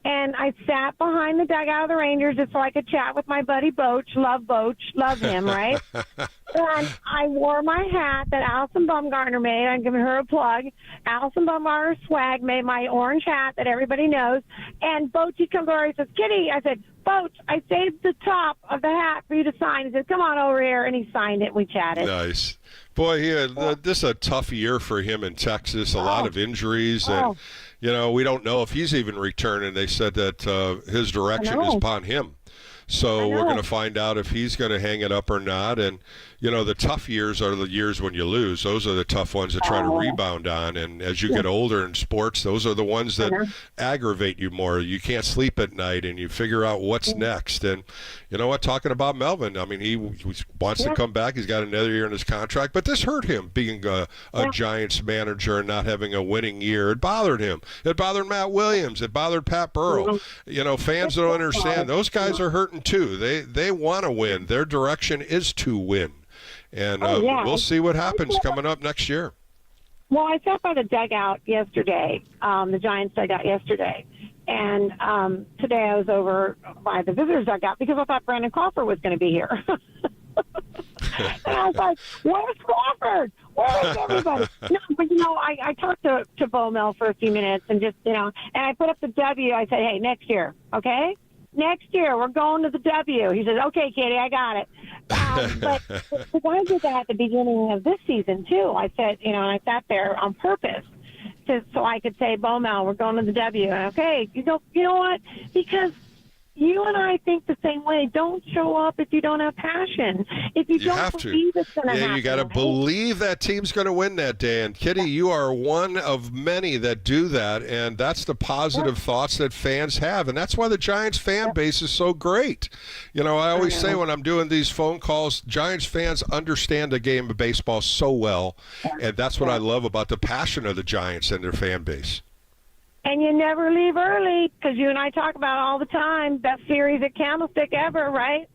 And I sat behind the dugout of the Rangers just so I could chat with my buddy Boch. Love him, right? And I wore my hat that Allison Bumgarner made. I'm giving her a plug. Allison Bumgarner swag made my orange hat that everybody knows. And Bochy comes over and says, Kitty, I said, Boch, I saved the top of the hat for you to sign. He said, come on over here. And he signed it. We chatted. Nice. Boy, this is a tough year for him in Texas. A lot of injuries. And, we don't know if he's even returning. They said that his direction is upon him. So we're going to find out if he's going to hang it up or not. And, the tough years are the years when you lose. Those are the tough ones to try to rebound on. And as you get older in sports, those are the ones that aggravate you more. You can't sleep at night and you figure out what's next. And you know what? Talking about Melvin, I mean, he wants to come back. He's got another year in his contract. But this hurt him being a Giants manager and not having a winning year. It bothered him. It bothered Matt Williams. It bothered Pat Burrell. Fans don't understand. Those guys are hurting too. They want to win. Their direction is to win. And we'll see what happens coming up next year. Well, I sat by the dugout yesterday, the Giants dugout yesterday. And today I was over by the visitors dugout because I thought Brandon Crawford was going to be here. And I was like, where's Crawford? Where is everybody? No, but I talked to Bo Mel for a few minutes and just, and I put up the W. I said, hey, next year, okay? Next year, we're going to the W. He said, okay, Katie, I got it. But I did that at the beginning of this season, too. I said, and I sat there on purpose so I could say, Bo Mel, we're going to the W. And okay, you know what? Because you and I think the same way. Don't show up if you don't have passion. If you don't believe it's going to happen. Yeah, you got to believe that team's going to win that day. And Kitty, you are one of many that do that, and that's the positive thoughts that fans have, and that's why the Giants fan base is so great. I always say when I'm doing these phone calls, Giants fans understand the game of baseball so well, and that's what I love about the passion of the Giants and their fan base. And you never leave early because you and I talk about all the time. Best series at Candlestick ever, right?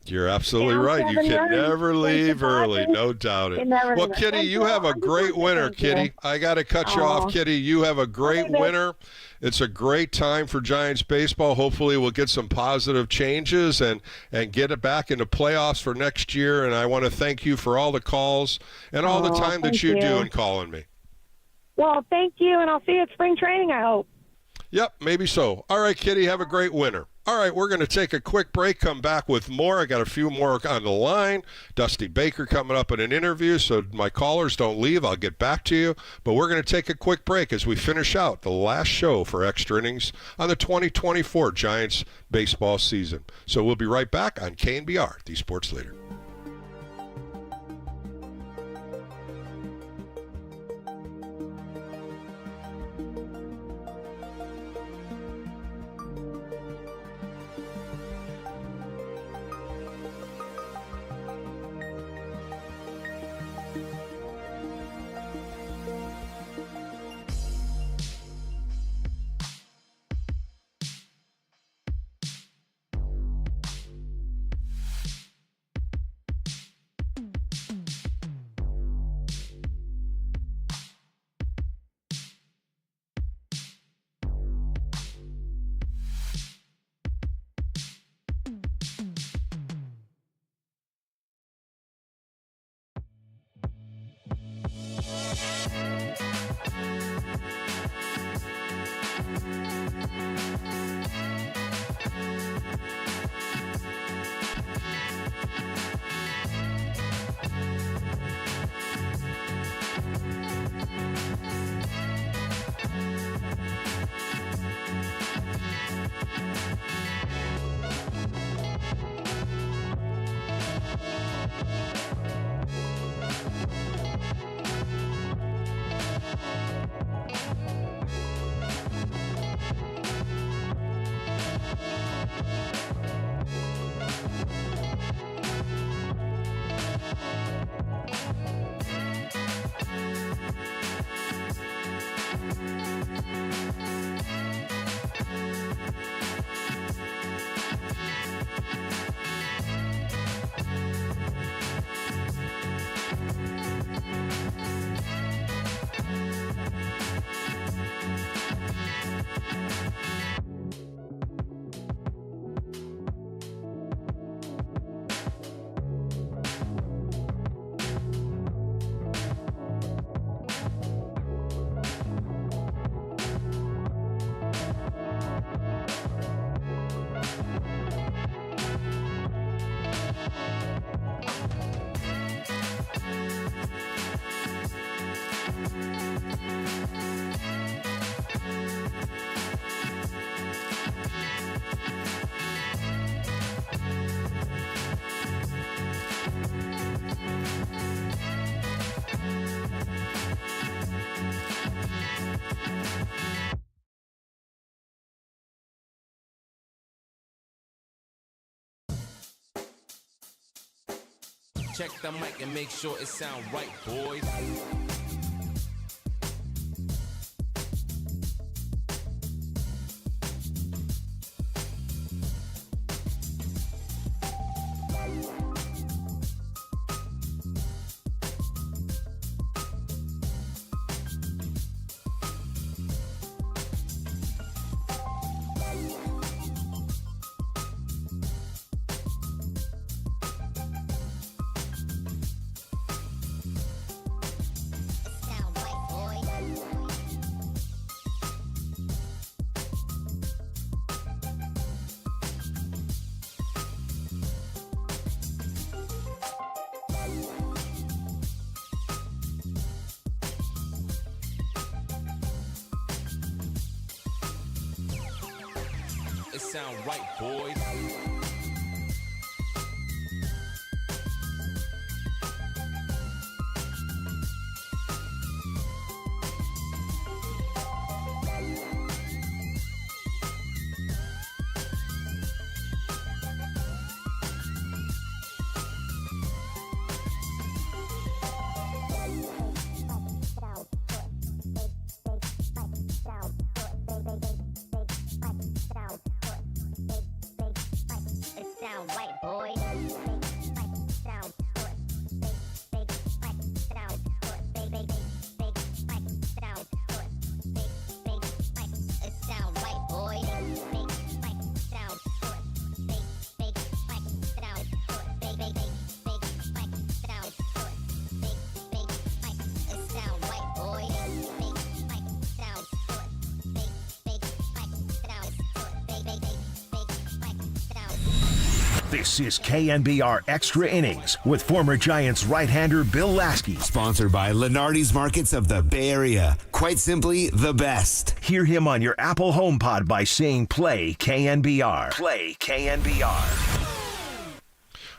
You're absolutely right. You can never leave early, no doubt it. Well, Kitty, you have a great winter, Kitty. I got to cut you off, Kitty. You have a great winter. It's a great time for Giants baseball. Hopefully we'll get some positive changes and get it back into playoffs for next year. And I want to thank you for all the calls and all the time that you do in calling me. Well, thank you, and I'll see you at spring training, I hope. Yep, maybe so. All right, Kitty, have a great winter. All right, we're going to take a quick break, come back with more. I got a few more on the line. Dusty Baker coming up in an interview, so my callers don't leave. I'll get back to you. But we're going to take a quick break as we finish out the last show for Extra Innings on the 2024 Giants baseball season. So we'll be right back on KNBR, the Sports Leader. Check the mic and make sure it sound right, boys. It sound right, boys. This is KNBR Extra Innings with former Giants right-hander Bill Laskey. Sponsored by Lenardi's Markets of the Bay Area. Quite simply, the best. Hear him on your Apple HomePod by saying play KNBR. Play KNBR.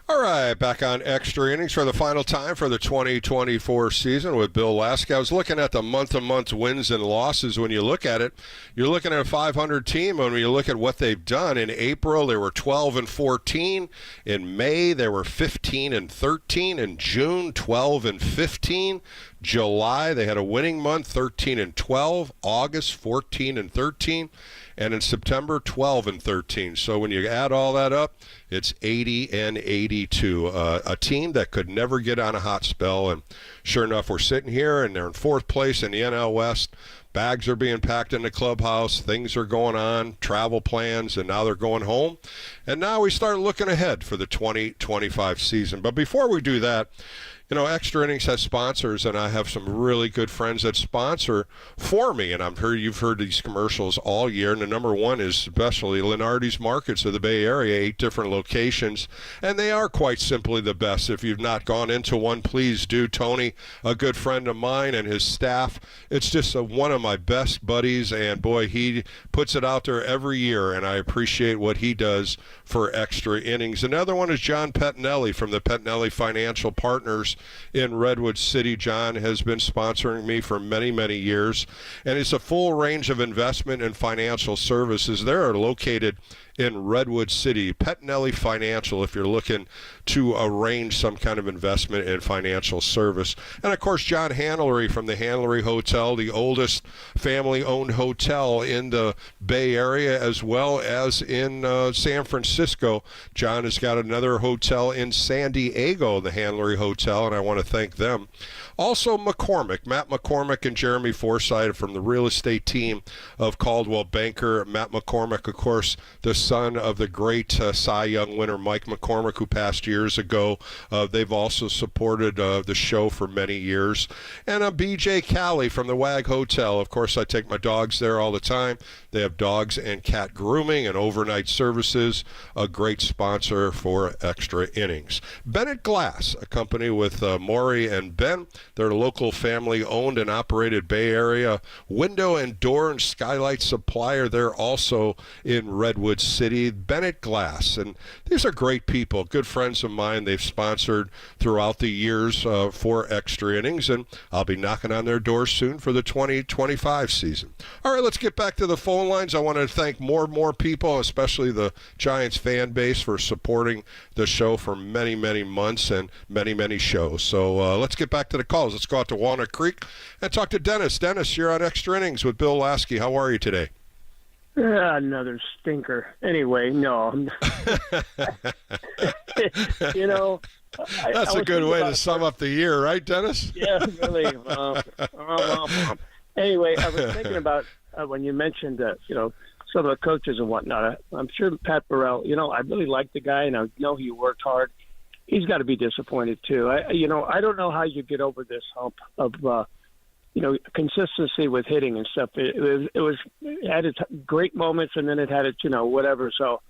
All right, back on Extra Innings for the final time for the 2024 season with Bill Laskey. I was looking at the month-to-month wins and losses. When you look at it, you're looking at a 500 team. When you look at what they've done, in April they were 12-14. In May they were 15-13. In June, 12-15. July they had a winning month, 13-12. August, 14-13. And in September, 12-13. So when you add all that up, it's 80-82. A team that could never get on a hot spell. And sure enough, we're sitting here, and they're in fourth place in the NL West. Bags are being packed in the clubhouse. Things are going on, travel plans, and now they're going home. And now we start looking ahead for the 2025 season. But before we do that, you know, Extra Innings has sponsors, and I have some really good friends that sponsor for me. And you've heard these commercials all year. And the number one is especially Lenardi's Markets of the Bay Area, 8 different locations. And they are quite simply the best. If you've not gone into one, please do. Tony, a good friend of mine, and his staff, it's just one of my best buddies. And boy, he puts it out there every year, and I appreciate what he does for Extra Innings. Another one is John Pettinelli from the Pettinelli Financial Partners in Redwood City. John has been sponsoring me for many, many years, and it's a full range of investment and financial services. They're located in Redwood City. Pettinelli Financial, if you're looking to arrange some kind of investment and financial service. And of course, John Hanlery from the Hanlery Hotel, the oldest family-owned hotel in the Bay Area, as well as in San Francisco. John has got another hotel in San Diego, the Hanlery Hotel, and I want to thank them. Also, McCormick, Matt McCormick and Jeremy Forsythe from the real estate team of Caldwell Banker. Matt McCormick, of course, the son of the great Cy Young winner Mike McCormick, who passed years ago. They've also supported the show for many years. And BJ Calley from the Wag Hotel. Of course, I take my dogs there all the time. They have dogs and cat grooming and overnight services. A great sponsor for Extra Innings. Bennett Glass, a company with Maury and Ben. They're a local family-owned and operated Bay Area window and door and skylight supplier. They're also in Redwood City. City, Bennett Glass. And these are great people, good friends of mine. They've sponsored throughout the years for Extra Innings, and I'll be knocking on their doors soon for the 2025 season. All right, let's get back to the phone lines. I want to thank more and more people, especially the Giants fan base, for supporting the show for many, many months and many, many shows. So let's get back to the calls. Let's go out to Walnut Creek and talk to Dennis. Dennis, you're on Extra Innings with Bill Laskey. How are you today? Another stinker. Anyway, no. You know, that's a good way to sum up the year, right, Dennis? Yeah, really. Anyway, I was thinking about when you mentioned, some of the coaches and whatnot. I'm sure Pat Burrell, I really like the guy, and I know he worked hard. He's got to be disappointed, too. I don't know how you get over this hump of consistency with hitting and stuff. It had its great moments, and then it had its, whatever. So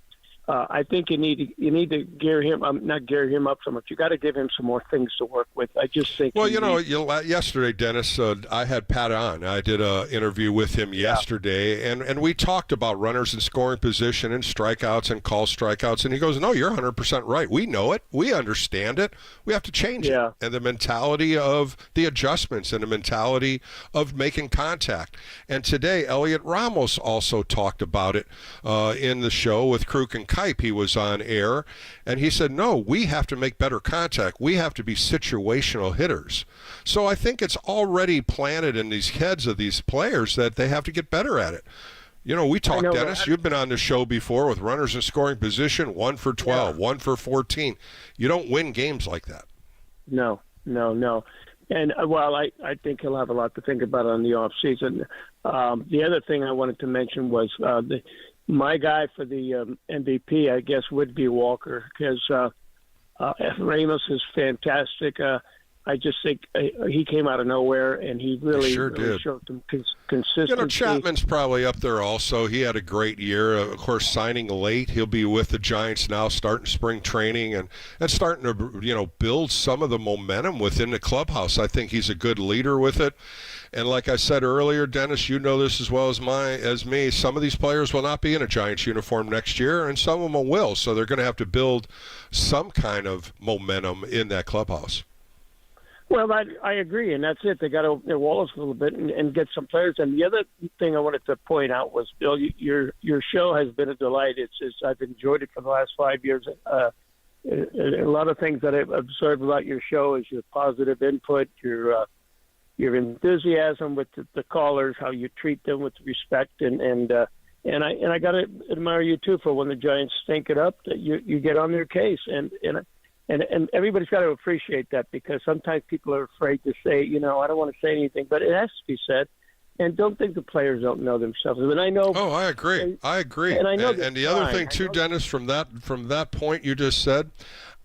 I think you need to gear him, not gear him up so much. You got to give him some more things to work with. I just think. Well, yesterday, Dennis, I had Pat on. I did an interview with him yesterday, and we talked about runners in scoring position and strikeouts and call strikeouts. And he goes, "No, you're 100% right. We know it. We understand it. We have to change it." And the mentality of the adjustments and the mentality of making contact. And today, Elliot Ramos also talked about it in the show with Kruk and Kipe. He was on air, and he said, no, we have to make better contact. We have to be situational hitters. So I think it's already planted in these heads of these players that they have to get better at it. We talked, Dennis, you've been on the show before with runners in scoring position, 1 for 12, 1 for 14. You don't win games like that. No. And, I think he'll have a lot to think about on the off season. The other thing I wanted to mention was my guy for the MVP, I guess, would be Walker, because Ramos is fantastic. I just think he came out of nowhere, and he really showed some consistency. Chapman's probably up there also. He had a great year. Of course, signing late. He'll be with the Giants now, starting spring training, and starting to build some of the momentum within the clubhouse. I think he's a good leader with it. And like I said earlier, Dennis, you know this as well as me, some of these players will not be in a Giants uniform next year, and some of them will. So they're going to have to build some kind of momentum in that clubhouse. Well, I agree, and that's it. They got to wall us a little bit and get some players. And the other thing I wanted to point out was, Bill, your show has been a delight. I've enjoyed it for the last 5 years. A lot of things that I've observed about your show is your positive input, your enthusiasm with the callers, how you treat them with respect, and I got to admire you too for when the Giants stink it up, that you get on their case, and everybody's got to appreciate that, because sometimes people are afraid to say, I don't want to say anything, but it has to be said. And don't think the players don't know themselves. And I know. Oh, I agree. And I know. And the other thing too, Dennis, from that point you just said,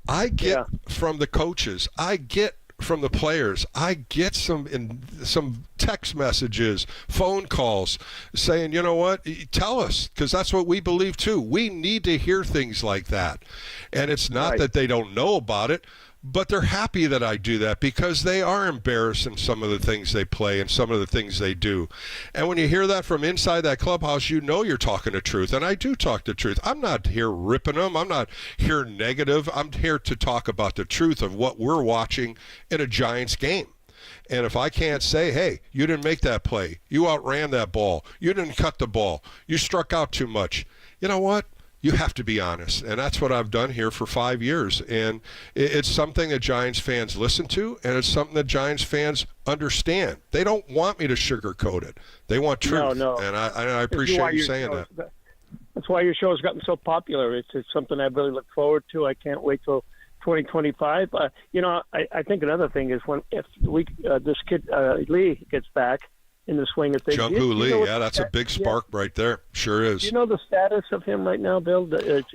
I get from the coaches, I get from the players, I get some text messages, phone calls saying, you know what, tell us, because that's what we believe too. We need to hear things like that. And it's not that they don't know about it, but they're happy that I do that, because they are embarrassed in some of the things they play and some of the things they do. And when you hear that from inside that clubhouse, you know you're talking the truth. And I do talk the truth. I'm not here ripping them. I'm not here negative. I'm here to talk about the truth of what we're watching in a Giants game. And if I can't say, hey, you didn't make that play, you outran that ball, you didn't cut the ball, you struck out too much, you know what? You have to be honest, and that's what I've done here for 5 years. And it's something that Giants fans listen to, and it's something that Giants fans understand. They don't want me to sugarcoat it. They want truth. No. And I appreciate you saying that. That's why your show has gotten so popular. It's something I really look forward to. I can't wait till 2025. I think another thing is if this kid Lee gets back in the swing of things. Jung-Hoo Lee, that's a big spark right there. Sure is. Do you know the status of him right now, Bill?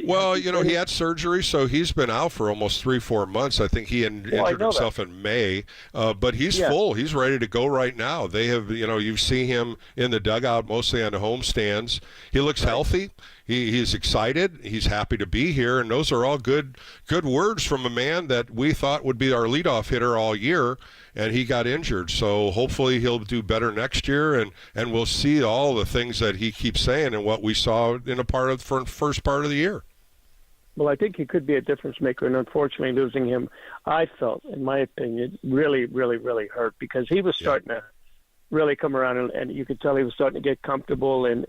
Well, he had surgery, so he's been out for almost 3-4 months. I think he injured himself in May, but he's full. He's ready to go right now. They have, you see him in the dugout, mostly on the home stands. He looks healthy. He's excited. He's happy to be here, and those are all good words from a man that we thought would be our leadoff hitter all year. and he got injured. So hopefully he'll do better next year, and we'll see all the things that he keeps saying and what we saw in first part of the year. Well, I think he could be a difference maker, and unfortunately losing him, I felt, in my opinion, really, really, really hurt, because he was starting to really come around, and you could tell he was starting to get comfortable, and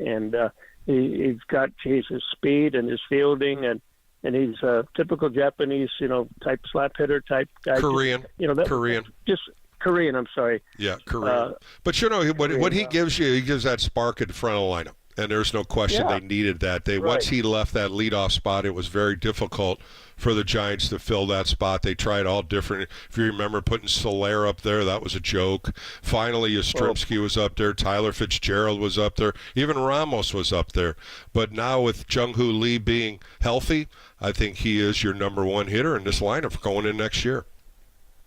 he's got his speed and his fielding, and he's a typical Japanese, type slap hitter type guy. Korean. Just Korean, I'm sorry. Yeah, Korean. But, what he gives you, he gives that spark at the front of the lineup. And there's no question they needed that. Once he left that leadoff spot, it was very difficult for the Giants to fill that spot. They tried all different. If you remember putting Soler up there, that was a joke. Finally, Yastrzemski was up there. Tyler Fitzgerald was up there. Even Ramos was up there. But now with Jung-Hoo Lee being healthy, I think he is your number one hitter in this lineup going in next year.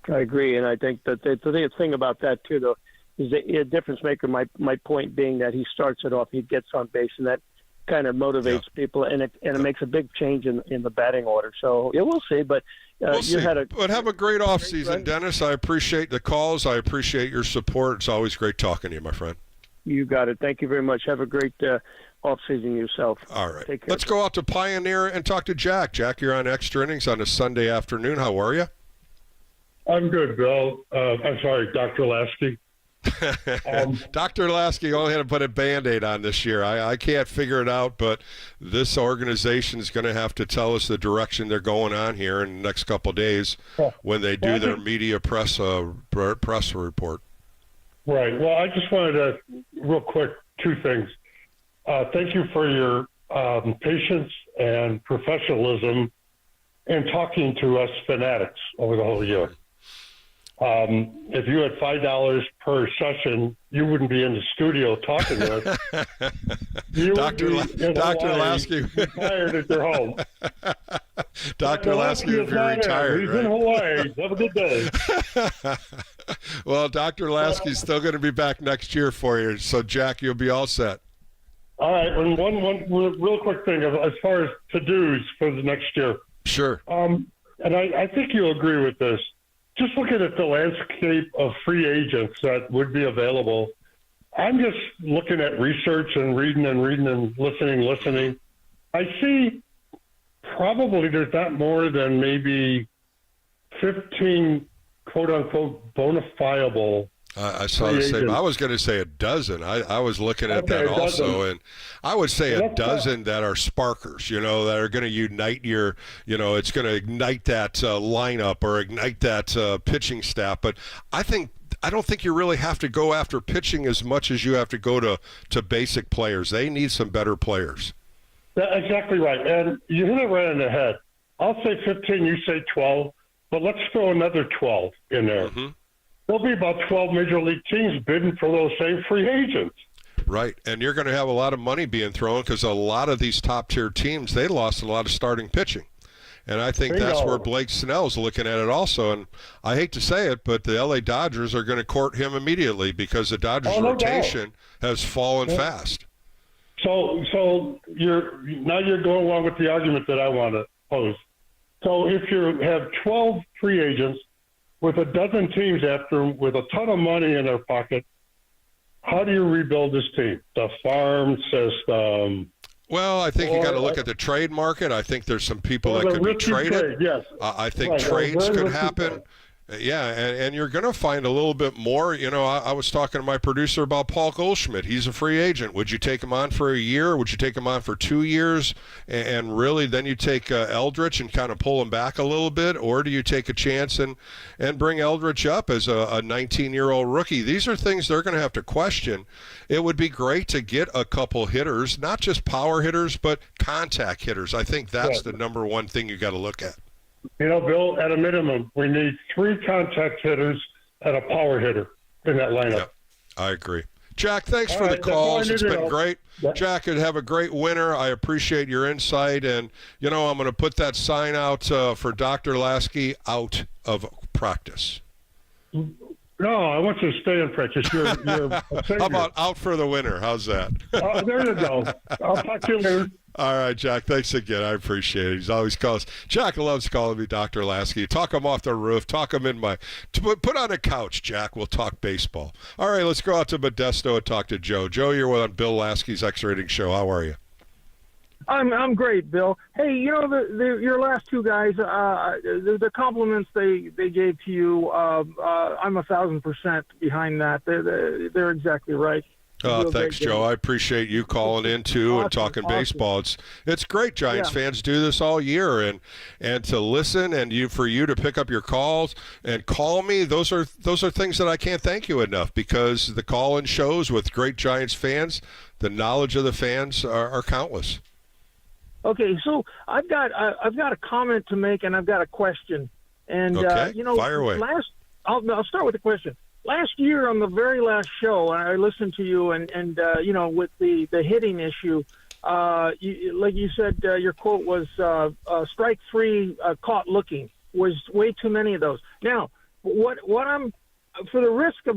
I agree, and I think that the thing about that, too, though, is a difference maker. My point being that he starts it off, he gets on base, and that kind of motivates people, and it makes a big change in the batting order. So we'll see. But But have a great offseason, Dennis. I appreciate the calls. I appreciate your support. It's always great talking to you, my friend. You got it. Thank you very much. Have a great offseason yourself. All right. Take care. Let's go out to Pioneer and talk to Jack. Jack, you're on Extra Innings on a Sunday afternoon. How are you? I'm good, Bill. I'm sorry, Dr. Laskey. Dr. Laskey only had to put a Band-Aid on this year. I can't figure it out, but this organization is going to have to tell us the direction they're going on here in the next couple of days when they do their media press report. Right. Well, I just wanted to, real quick, two things. Thank you for your patience and professionalism in talking to us fanatics over the whole year. If you had $5 per session, you wouldn't be in the studio talking to us. You Dr. Laskey retired at your home. Dr. Laskey would be retired. He's right? in Hawaii. Have a good day. Well, Dr. Laskey's still going to be back next year for you. So, Jack, you'll be all set. All right. And one real quick thing as far as to-dos for the next year. Sure. And I think you'll agree with this. Just looking at the landscape of free agents that would be available, I'm just looking at research and reading and listening. I see probably there's not more than maybe 15 quote-unquote bona fiable. I saw the same. I was going to say a dozen. I was looking at that also, and I would say a dozen that are sparkers, that are going to unite it's going to ignite that lineup or ignite that pitching staff. But I don't think you really have to go after pitching as much as you have to go to basic players. They need some better players. That's exactly right. And you hit it right on the head. I'll say 15, you say 12, but let's throw another 12 in there. Mm-hmm. There'll be about 12 major league teams bidding for those same free agents. Right, and you're going to have a lot of money being thrown because a lot of these top-tier teams, they lost a lot of starting pitching. And I think that's where Blake Snell's looking at it also. And I hate to say it, but the L.A. Dodgers are going to court him immediately because the Dodgers' rotation has fallen fast. So you're going along with the argument that I want to pose. So if you have 12 free agents with a dozen teams after them with a ton of money in their pocket, how do you rebuild this team? The farm system. Well, I think you got to look at the trade market. I think there's some people that could be traded. Yes. I think trades could happen. Yeah, and you're going to find a little bit more. I was talking to my producer about Paul Goldschmidt. He's a free agent. Would you take him on for a year? Would you take him on for 2 years? And really, then you take Eldritch and kind of pull him back a little bit? Or do you take a chance and bring Eldritch up as a 19-year-old rookie? These are things they're going to have to question. It would be great to get a couple hitters, not just power hitters, but contact hitters. I think that's the number one thing you got to look at. Bill, at a minimum, we need 3 contact hitters and a power hitter in that lineup. Yep, I agree. Jack, thanks for the calls. It's been great. Jack, have a great winter. I appreciate your insight. And, I'm going to put that sign out for Dr. Laskey, out of practice. No, I want you to stay in practice. You're How about out for the winter? How's that? There you go. I'll talk to you later. All right, Jack. Thanks again. I appreciate it. He's always calls. Jack loves calling me Dr. Laskey. Talk him off the roof. Talk him in my. Put on a couch, Jack. We'll talk baseball. All right, let's go out to Modesto and talk to Joe. Joe, you're on Bill Laskey's X-Rating Show. How are you? I'm great, Bill. Hey, your last two guys, the compliments they gave to you, I'm 1,000% behind that. They're exactly right. Thanks, Joe. I appreciate you calling in too and talking baseball. It's great. Giants fans do this all year, and to listen and for you to pick up your calls and call me. Those are things that I can't thank you enough, because the call-in shows with great Giants fans, the knowledge of the fans are countless. Okay, so I've got a comment to make, and I've got a question. And fire away. I'll start with the question. Last year on the very last show, I listened to you, and with the hitting issue, like you said, your quote was strike three caught looking was way too many of those. Now, what I'm for the risk of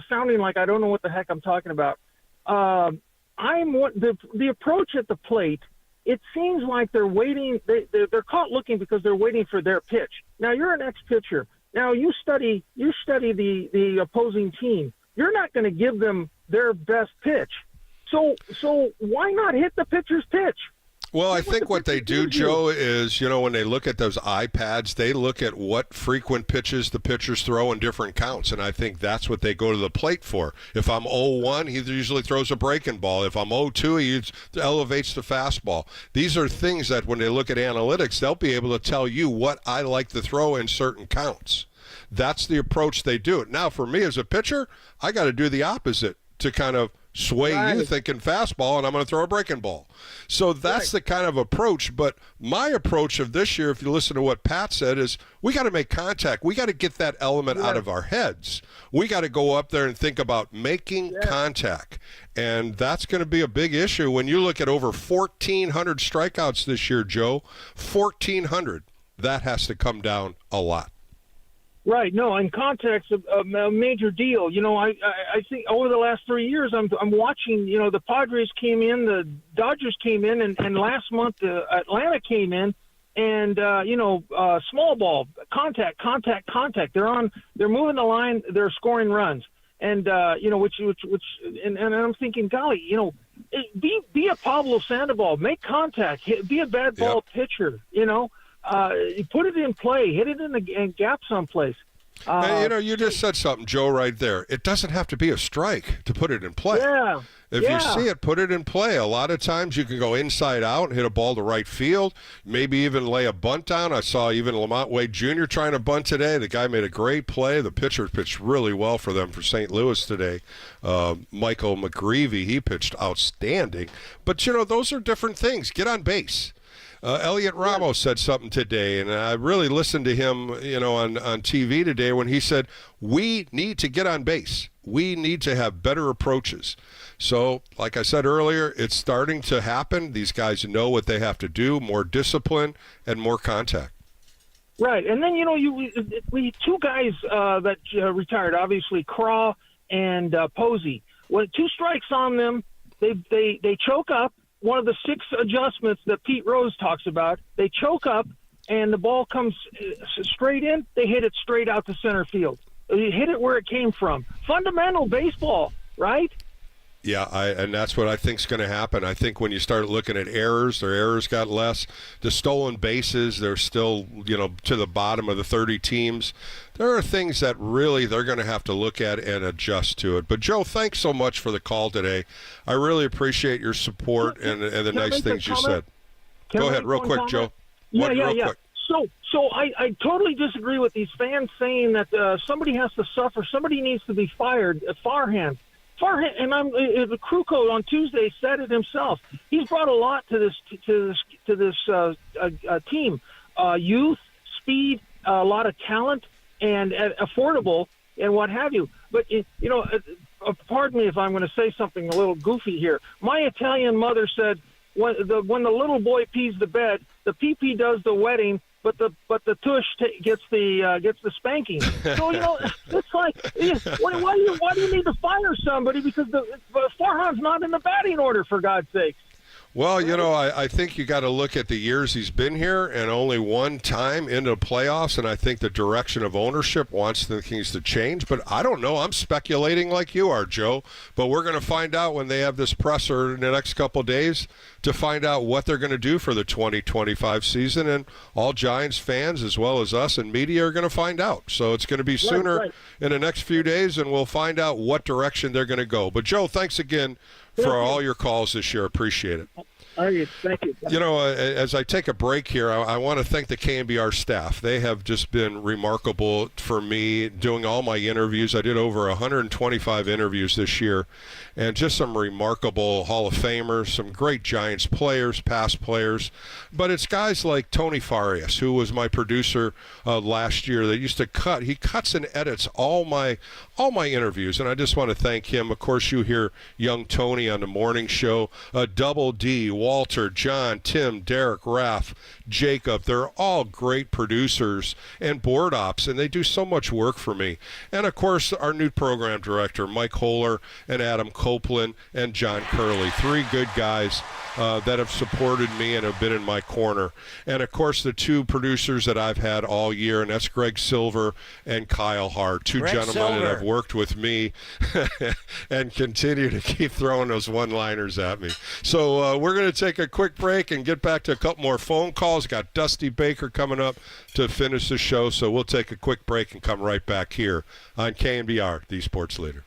sounding like I don't know what the heck I'm talking about. The approach at the plate. It seems like they're waiting. They're caught looking because they're waiting for their pitch. Now you're an ex-pitcher. Now you study the opposing team. You're not going to give them their best pitch. So why not hit the pitcher's pitch? Well, I think what they do, Joe, is, when they look at those iPads, they look at what frequent pitches the pitchers throw in different counts, and I think that's what they go to the plate for. If I'm 0-1, he usually throws a breaking ball. If I'm 0-2, he elevates the fastball. These are things that when they look at analytics, they'll be able to tell you what I like to throw in certain counts. That's the approach they do it. Now, for me as a pitcher, I got to do the opposite to kind of sway you thinking fastball, and I'm going to throw a breaking ball. So that's the kind of approach. But my approach of this year, if you listen to what Pat said, is we got to make contact. We got to get that element out of our heads. We got to go up there and think about making contact. And that's going to be a big issue when you look at over 1,400 strikeouts this year, Joe. 1,400. That has to come down a lot. Right. No, and contact's a major deal. I think over the last 3 years, I'm watching. The Padres came in, the Dodgers came in, and last month Atlanta came in, and small ball contact. They're moving the line. They're scoring runs, and and I'm thinking, golly, be a Pablo Sandoval, make contact, be a bad ball pitcher. Put it in play, hit it in the gap someplace. You just said something, Joe, right there. It doesn't have to be a strike to put it in play. Yeah. If you see it, put it in play. A lot of times you can go inside out and hit a ball to right field, maybe even lay a bunt down. I saw even Lamont Wade Jr. trying to bunt today. The guy made a great play. The pitcher pitched really well for them for St. Louis today. Michael McGreevy, he pitched outstanding. But, those are different things. Get on base. Elliot Ramos said something today, and I really listened to him, on TV today when he said, we need to get on base. We need to have better approaches. So, like I said earlier, it's starting to happen. These guys know what they have to do, more discipline and more contact. Right, and then, we two guys that retired, obviously, Craw and Posey. When 2 strikes on them, they choke up. One of the 6 adjustments that Pete Rose talks about, they choke up and the ball comes straight in, they hit it straight out to center field. You hit it where it came from. Fundamental baseball, right? Yeah, and that's what I think is going to happen. I think when you start looking at errors, their errors got less. The stolen bases, they're still, to the bottom of the 30 teams. There are things that really they're going to have to look at and adjust to it. But, Joe, thanks so much for the call today. I really appreciate your support and the nice things you said. Go ahead, real quick, Joe. Yeah. So I totally disagree with these fans saying that somebody has to suffer. Somebody needs to be fired. Farhan, and the crew code on Tuesday said it himself. He's brought a lot to this team: youth, speed, a lot of talent, and affordable, and what have you. But pardon me if I'm going to say something a little goofy here. My Italian mother said, when the little boy pees the bed, the pee-pee does the wetting, but the tush gets the spanking. So it's like, why do you need to fire somebody because the Farhan's not in the batting order, for God's sake? Well, I think you got to look at the years he's been here, and only one time into the playoffs, and I think the direction of ownership wants the Kings to change. But I don't know. I'm speculating like you are, Joe. But we're going to find out when they have this presser in the next couple of days to find out what they're going to do for the 2025 season. And all Giants fans, as well as us and media, are going to find out. So it's going to be sooner in the next few days, and we'll find out what direction they're going to go. But, Joe, thanks again for all your calls this year. Appreciate it. All right, thank you. As I take a break here, I want to thank the KNBR staff. They have just been remarkable for me doing all my interviews. I did over 125 interviews this year, and just some remarkable Hall of Famers, some great Giants players, past players. But it's guys like Tony Farias, who was my producer last year, that used to cut. He cuts and edits all my interviews, and I just want to thank him. Of course, you hear young Tony on the morning show, Double D, Walter, John, Tim, Derek, Raph, Jacob. They're all great producers and board ops, and they do so much work for me. And, of course, our new program director, Mike Holler, and Adam Copeland, and John Curley. Three good guys that have supported me and have been in my corner. And, of course, the two producers that I've had all year, and that's Greg Silver and Kyle Hart, two gentlemen that have worked with me and continue to keep throwing those one-liners at me. So we're going to take a quick break and get back to a couple more phone calls. Got Dusty Baker coming up to finish the show, so we'll take a quick break and come right back here on KNBR, the Sports Leader.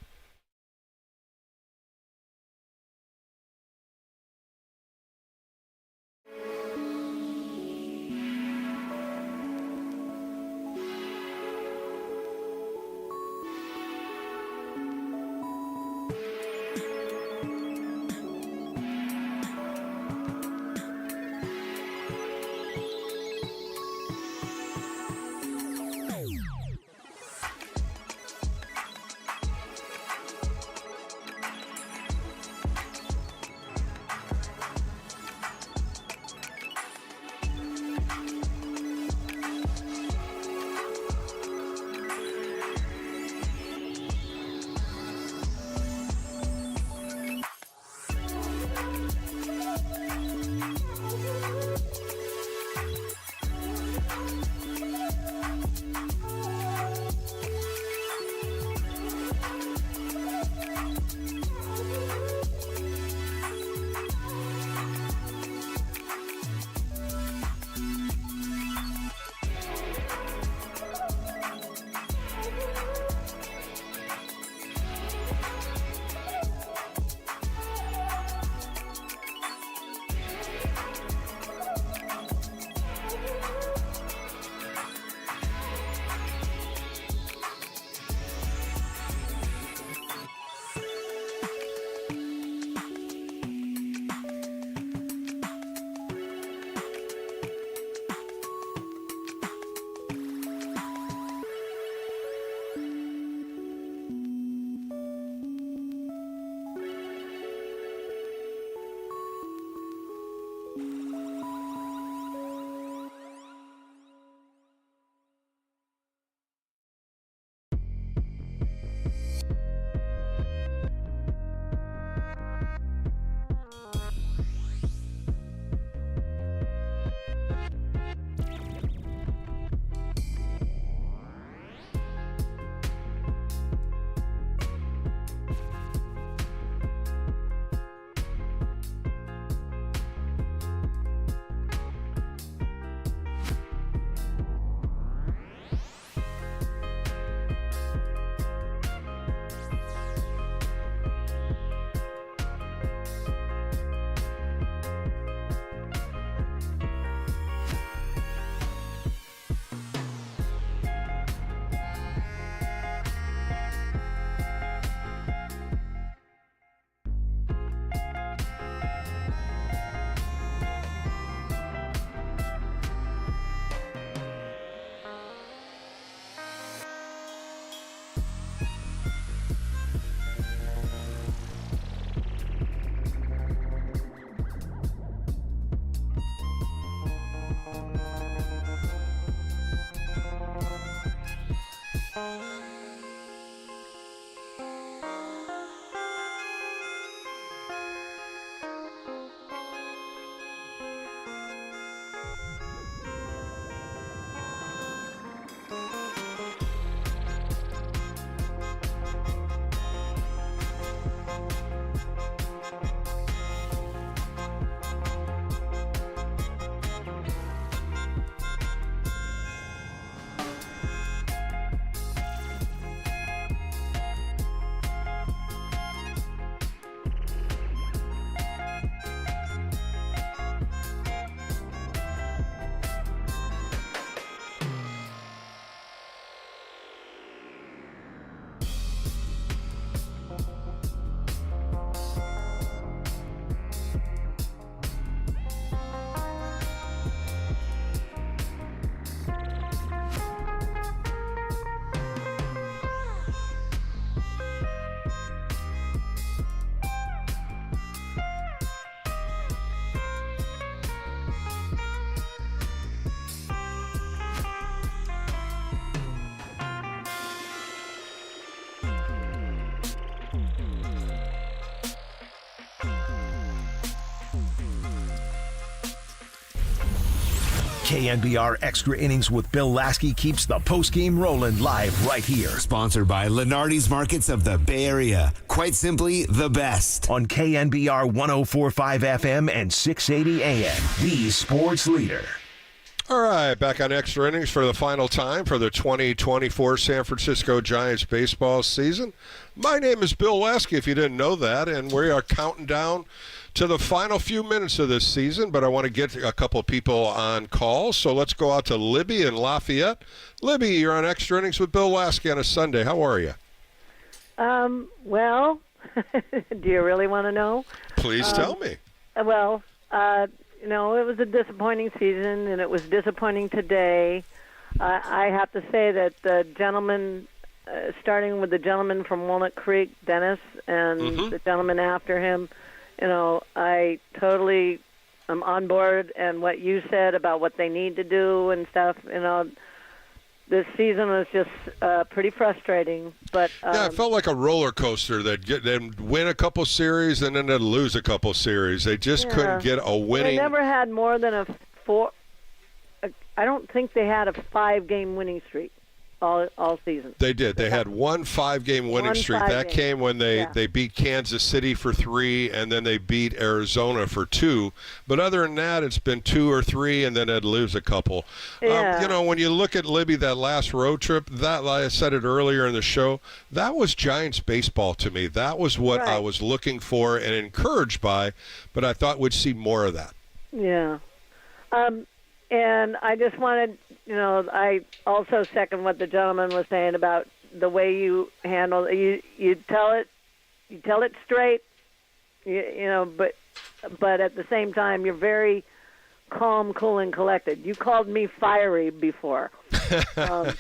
KNBR Extra Innings with Bill Laskey keeps the postgame rolling live right here. Sponsored by Lenardi's Markets of the Bay Area. Quite simply, the best. On KNBR 104.5 FM and 680 AM. The sports leader. All right, back on Extra Innings for the final time for the 2024 San Francisco Giants baseball season. My name is Bill Laskey, if you didn't know that, and we are counting down to the final few minutes of this season, but I want to get a couple of people on call, so let's go out to Libby in Lafayette. Libby, you're on Extra Innings with Bill Laskey on a Sunday. How are you? Well, do you really want to know? Please tell me. Well, it was a disappointing season, and it was disappointing today. I have to say that the gentleman, starting with the gentleman from Walnut Creek, Dennis, and the gentleman after him, I totally am on board. And what you said about what they need to do and stuff, this season was just pretty frustrating. But yeah, it felt like a roller coaster. They'd win a couple series and then they'd lose a couple series. They just couldn't get a winning. They never had more than I don't think they had a 5-game winning streak all season. They did. They had one 5-game winning streak. That came when they beat Kansas City for 3, and then they beat Arizona for 2. But other than that, it's been 2 or 3, and then they'd lose a couple. Yeah. When you look at Libby, that last road trip, like I said it earlier in the show, that was Giants baseball to me. That was what I was looking for and encouraged by, but I thought we'd see more of that. Yeah. And I just wanted, I also second what the gentleman was saying about the way you handle it. You tell it straight, but at the same time you're very calm, cool, and collected. You called me fiery before. Well,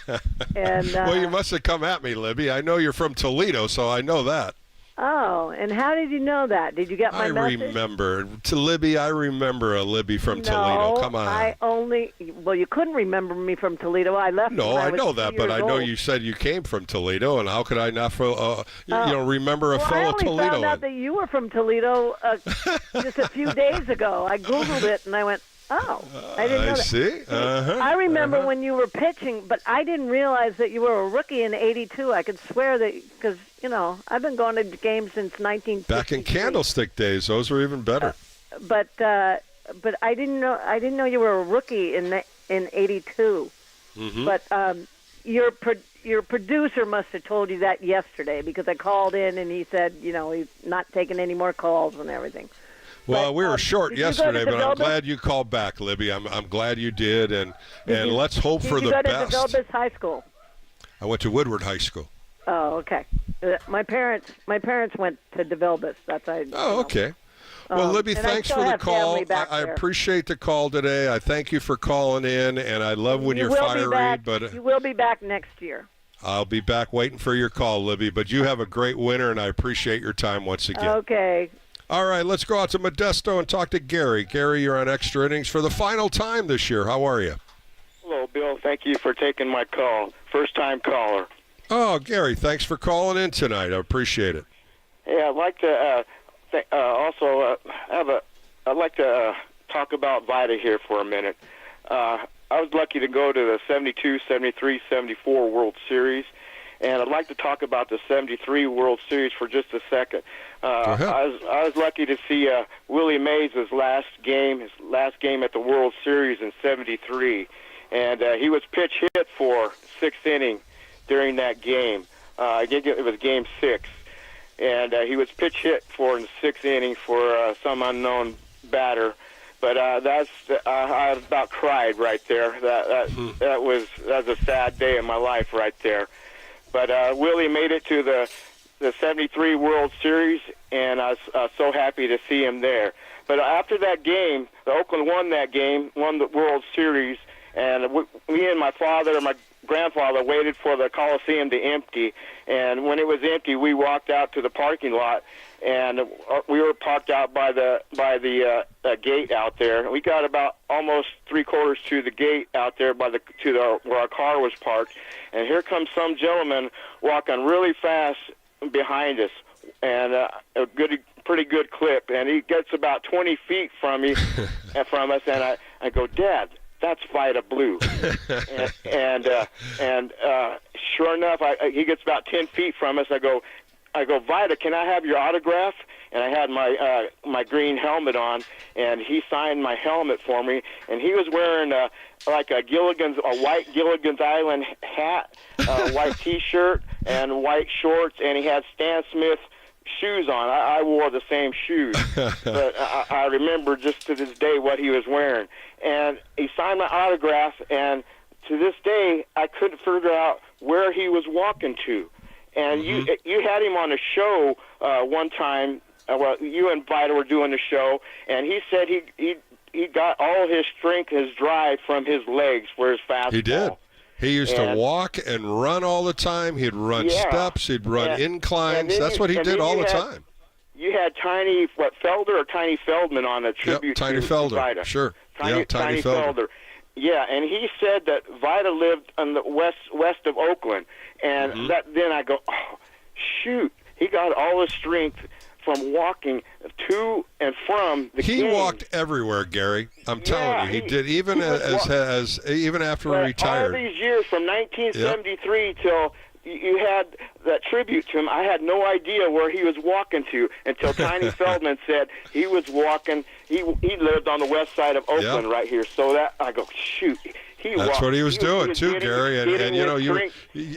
you must have come at me, Libby. I know you're from Toledo, so I know that. Oh, and how did you know that? Did you get my message? I remember. To Libby, I remember a Libby from Toledo. Come on. You couldn't remember me from Toledo. I left. No, I know that, but I know old. You said you came from Toledo, and how could I not remember a fellow Toledo? I found out that you were from Toledo just a few days ago. I Googled it, and I went, oh, I didn't know that. See? I remember when you were pitching, but I didn't realize that you were a rookie in '82. I could swear that because I've been going to games since 1963. Back in Candlestick days, those were even better. But I didn't know you were a rookie in '82. Mm-hmm. But your producer must have told you that yesterday because I called in and he said he's not taking any more calls and everything. Well, we were short yesterday, but I'm glad you called back, Libby. I'm glad you did, and let's hope for the best. Did you go to DeVilbiss High School? I went to Woodward High School. Oh, okay. My parents went to DeVilbiss. Okay. Well, Libby, thanks for the call. I appreciate the call today. I thank you for calling in, and I love when you're fiery. But you will be back next year. I'll be back waiting for your call, Libby. But you have a great winter, and I appreciate your time once again. Okay. All right, let's go out to Modesto and talk to Gary. Gary, you're on Extra Innings for the final time this year. How are you? Hello, Bill. Thank you for taking my call. First-time caller. Oh, Gary, thanks for calling in tonight. I appreciate it. Yeah, I'd like to I'd like to talk about Vida here for a minute. I was lucky to go to the 72, 73, 74 World Series, and I'd like to talk about the 73 World Series for just a second. I was lucky to see Willie Mays' last game at the World Series in 73, and he was pitch hit for 6th inning during that game. I think it was Game 6, and he was pitch hit for in the 6th inning for some unknown batter. But I about cried right there. That was a sad day in my life right there. But Willie made it to the 73 World Series, and I was so happy to see him there. But after that game, the Oakland won that game, won the World Series, and me and my father and my grandfather waited for the Coliseum to empty. And when it was empty, we walked out to the parking lot, and we were parked out by the gate out there. We got about almost 3/4 to the gate out there where our car was parked, and here comes some gentleman walking really fast behind us, and pretty good clip, and he gets about 20 feet from us, and I go, Dad, that's Vita Blue. and sure enough, he gets about 10 feet from us. I go, Vita, can I have your autograph? And I had my green helmet on, and he signed my helmet for me. And he was wearing a white Gilligan's Island hat, white T-shirt, and white shorts, and he had Stan Smith shoes on. I wore the same shoes, but I remember just to this day what he was wearing. And he signed my autograph, and to this day I couldn't figure out where he was walking to. And you had him on a show one time. Well, you and Vita were doing the show, and he said he got all his strength, his drive from his legs for his fastball. He did. He used to walk and run all the time. He'd run steps. He'd run inclines. That's what he did all the time. You had Tiny Felder or Tiny Feldman on a tribute Tiny to Felder. Vita. Sure. Tiny Felder. Felder. Yeah, and he said that Vita lived on the west of Oakland, and then I go, oh, shoot, he got all his strength from walking to and from the game. He walked everywhere, Gary. I'm telling you, he did. Even even after he retired. All these years, from 1973 till you had that tribute to him, I had no idea where he was walking to until Tiny Feldman said he was walking. He lived on the west side of Oakland, right here. So that I go, shoot. That's what he was doing too, Gary. And you know,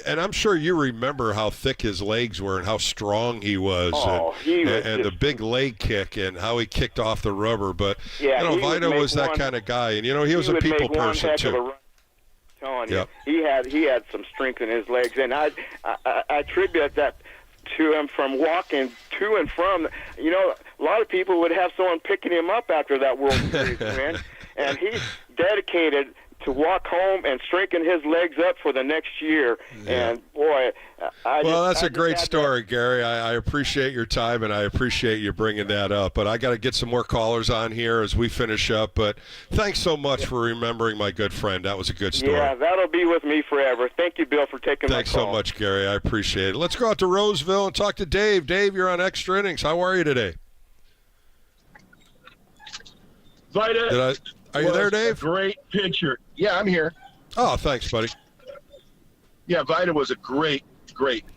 and I'm sure you remember how thick his legs were and how strong he was, and the big leg kick and how he kicked off the rubber. But Vita was that kind of guy, and he was a people person too. Telling you, he had some strength in his legs, and I attribute that to him from walking to and from. A lot of people would have someone picking him up after that World Series win, and he's dedicated to walk home and strengthen his legs up for the next year. And boy, that's a great story, Gary. I appreciate your time, and I appreciate you bringing that up. But I got to get some more callers on here as we finish up. But thanks so much for remembering my good friend. That was a good story. Yeah, that'll be with me forever. Thank you, Bill, for taking my call. Thanks so much, Gary. I appreciate it. Let's go out to Roseville and talk to Dave. Dave, you're on Extra Innings. How are you today? Vita. Are you there, Dave? Great pitcher. Yeah, I'm here. Oh, thanks, buddy. Yeah, Vita was a great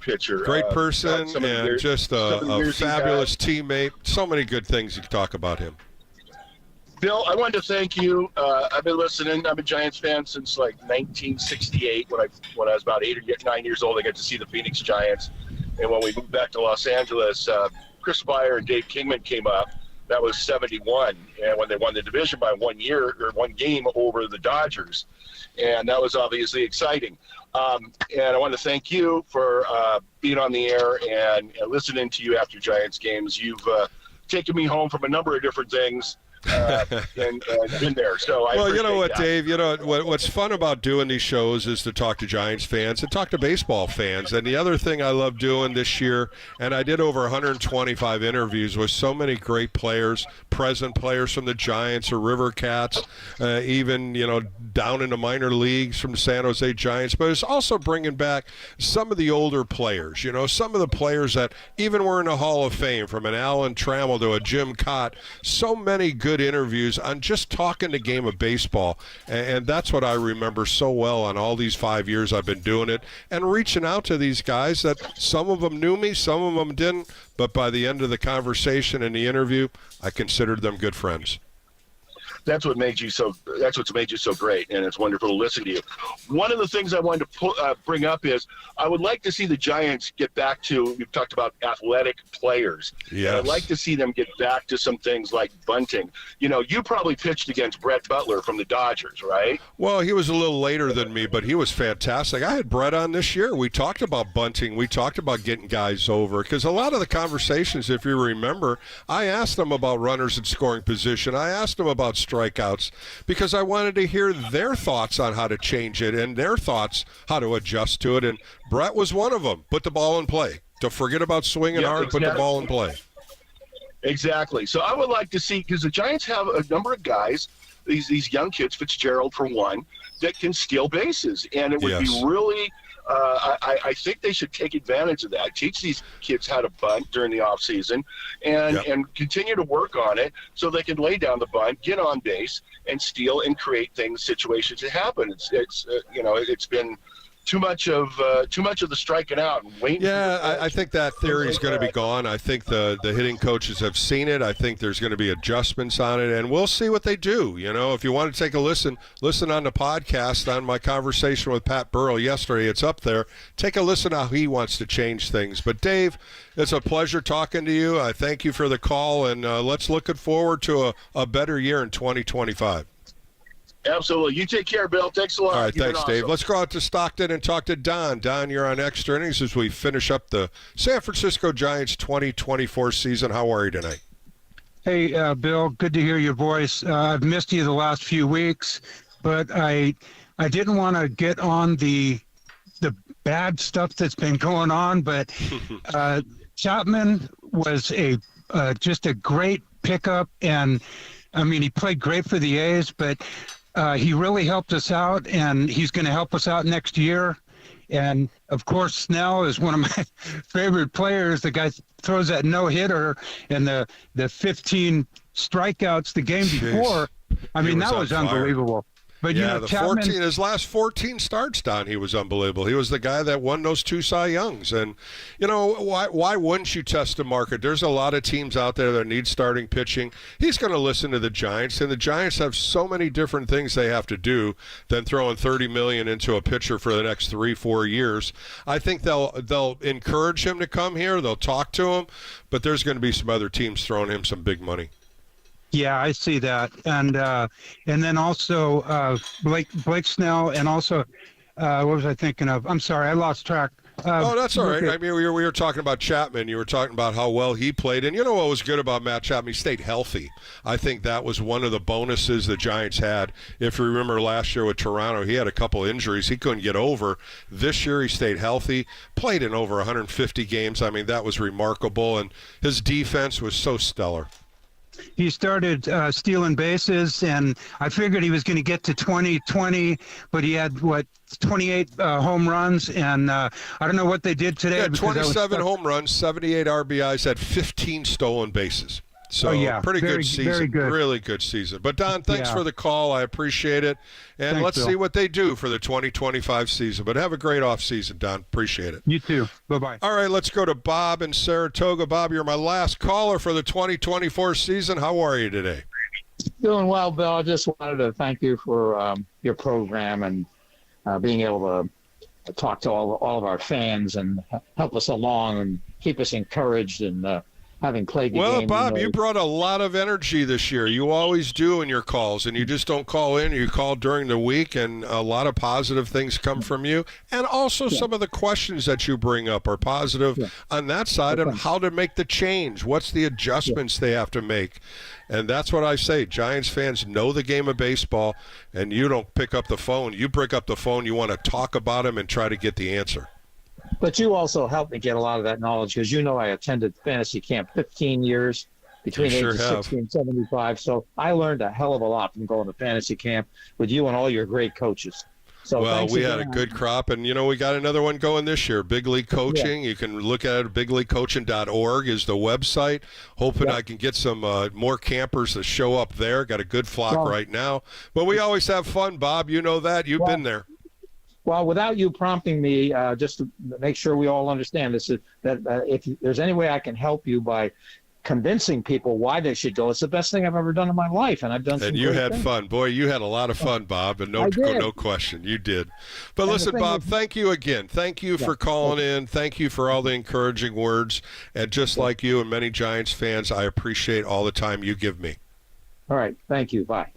pitcher. Great person and just a fabulous teammate. So many good things you can talk about him. Bill, I wanted to thank you. I've been listening. I'm a Giants fan since like 1968 when I was about 8 or 9 years old. I got to see the Phoenix Giants. And when we moved back to Los Angeles, Chris Spire and Dave Kingman came up. That was 71, and when they won the division by 1 game over the Dodgers, and that was obviously exciting. And I want to thank you for being on the air and listening to you after Giants games. You've taken me home from a number of different things. And been there. So you know what, Dave? What's fun about doing these shows is to talk to Giants fans and talk to baseball fans. And the other thing I love doing this year, and I did over 125 interviews with so many great players, present players from the Giants or River Cats, even down in the minor leagues from the San Jose Giants. But it's also bringing back some of the older players. Some of the players that even were in the Hall of Fame, from an Alan Trammell to a Jim Cott. So many good interviews on just talking the game of baseball, and that's what I remember so well on all these 5 years I've been doing it, and reaching out to these guys that some of them knew me, some of them didn't, but by the end of the conversation and the interview, I considered them good friends. That's what's made you so great, and it's wonderful to listen to you. One of the things I wanted to bring up is I would like to see the Giants get back to, we've talked about athletic players. Yes. I'd like to see them get back to some things like bunting. You probably pitched against Brett Butler from the Dodgers, right? Well, he was a little later than me, but he was fantastic. I had Brett on this year. We talked about bunting. We talked about getting guys over, because a lot of the conversations, if you remember, I asked them about runners in scoring position. I asked them about strikeouts, because I wanted to hear their thoughts on how to change it and their thoughts how to adjust to it. And Brett was one of them. Put the ball in play. To forget about swinging hard, exactly. Put the ball in play. Exactly. So I would like to see, because the Giants have a number of guys, these young kids, Fitzgerald for one, that can steal bases. And it would be really I think they should take advantage of that. Teach these kids how to bunt during the off season, and continue to work on it so they can lay down the bunt, get on base, and steal and create situations that happen. It's been too much of the striking out and waiting. Yeah, I think that theory is going to be gone. I think the hitting coaches have seen it. I think there's going to be adjustments on it, and we'll see what they do. If you want to take a listen on the podcast on my conversation with Pat Burrell yesterday. It's up there. Take a listen how he wants to change things. But Dave, it's a pleasure talking to you. I thank you for the call, and let's look forward to a better year in 2025. Absolutely. You take care, Bill. Thanks a lot. All right, You've thanks, been awesome. Dave. Let's go out to Stockton and talk to Don. Don, you're on Extra Innings as we finish up the San Francisco Giants 2024 season. How are you tonight? Hey, Bill. Good to hear your voice. I've missed you the last few weeks, but I didn't want to get on the bad stuff that's been going on, but Chapman was just a great pickup, and I mean, he played great for the A's, but he really helped us out, and he's going to help us out next year. And, of course, Snell is one of my favorite players. The guy throws that no-hitter and the 15 strikeouts the game before. I mean, that was unbelievable. But, yeah, Chapman, his last 14 starts, Don, he was unbelievable. He was the guy that won those 2 Cy Youngs. And, why wouldn't you test the market? There's a lot of teams out there that need starting pitching. He's going to listen to the Giants, and the Giants have so many different things they have to do than throwing $30 million into a pitcher for the next 3-4 years. I think they'll encourage him to come here. They'll talk to him, but there's going to be some other teams throwing him some big money. Yeah, I see that, and then also Blake Snell, and also what was I thinking of? I'm sorry, I lost track. That's all right. I mean, we were talking about Chapman. You were talking about how well he played, and you know what was good about Matt Chapman? He stayed healthy. I think that was one of the bonuses the Giants had. If you remember last year with Toronto, he had a couple injuries he couldn't get over. This year he stayed healthy, played in over 150 games. I mean, that was remarkable, and his defense was so stellar. He started stealing bases, and I figured he was going to get to 2020, but he had, 28 home runs, and I don't know what they did today. Yeah, 27 home runs, 78 RBIs, had 15 stolen bases. So pretty good season. Very good. Really good season. But, Don, thanks for the call. I appreciate it. And let's see what they do for the 2025 season. But have a great off season, Don. Appreciate it. You too. Bye-bye. All right, let's go to Bob in Saratoga. Bob, you're my last caller for the 2024 season. How are you today? Doing well, Bill. I just wanted to thank you for your program and being able to talk to all of our fans and help us along and keep us encouraged and having played the game. Well, Bob, you brought a lot of energy this year. You always do in your calls, and you just don't call in. You call during the week, and a lot of positive things come from you. And also some of the questions that you bring up are positive on that side of how to make the change. What's the adjustments they have to make? And that's what I say. Giants fans know the game of baseball, and you don't pick up the phone. You pick up the phone. You want to talk about them and try to get the answer. But you also helped me get a lot of that knowledge because I attended fantasy camp 15 years between ages 60 and 75. So I learned a hell of a lot from going to fantasy camp with you and all your great coaches. So well, we had a good crop, and, we got another one going this year, Big League Coaching. You can look at it, bigleaguecoaching.org is the website. Hoping I can get some more campers to show up there. Got a good flock right now. But we always have fun, Bob. You know that. You've been there. Well, without you prompting me, just to make sure we all understand this, that if there's any way I can help you by convincing people why they should go, it's the best thing I've ever done in my life, and I've done some And you great had things. fun. Boy, you had a lot of fun, Bob, and no question. You did. But And listen, Bob, thank you again. Thank you for calling in. Thank you for all the encouraging words. And just like you and many Giants fans, I appreciate all the time you give me. All right. Thank you. Bye.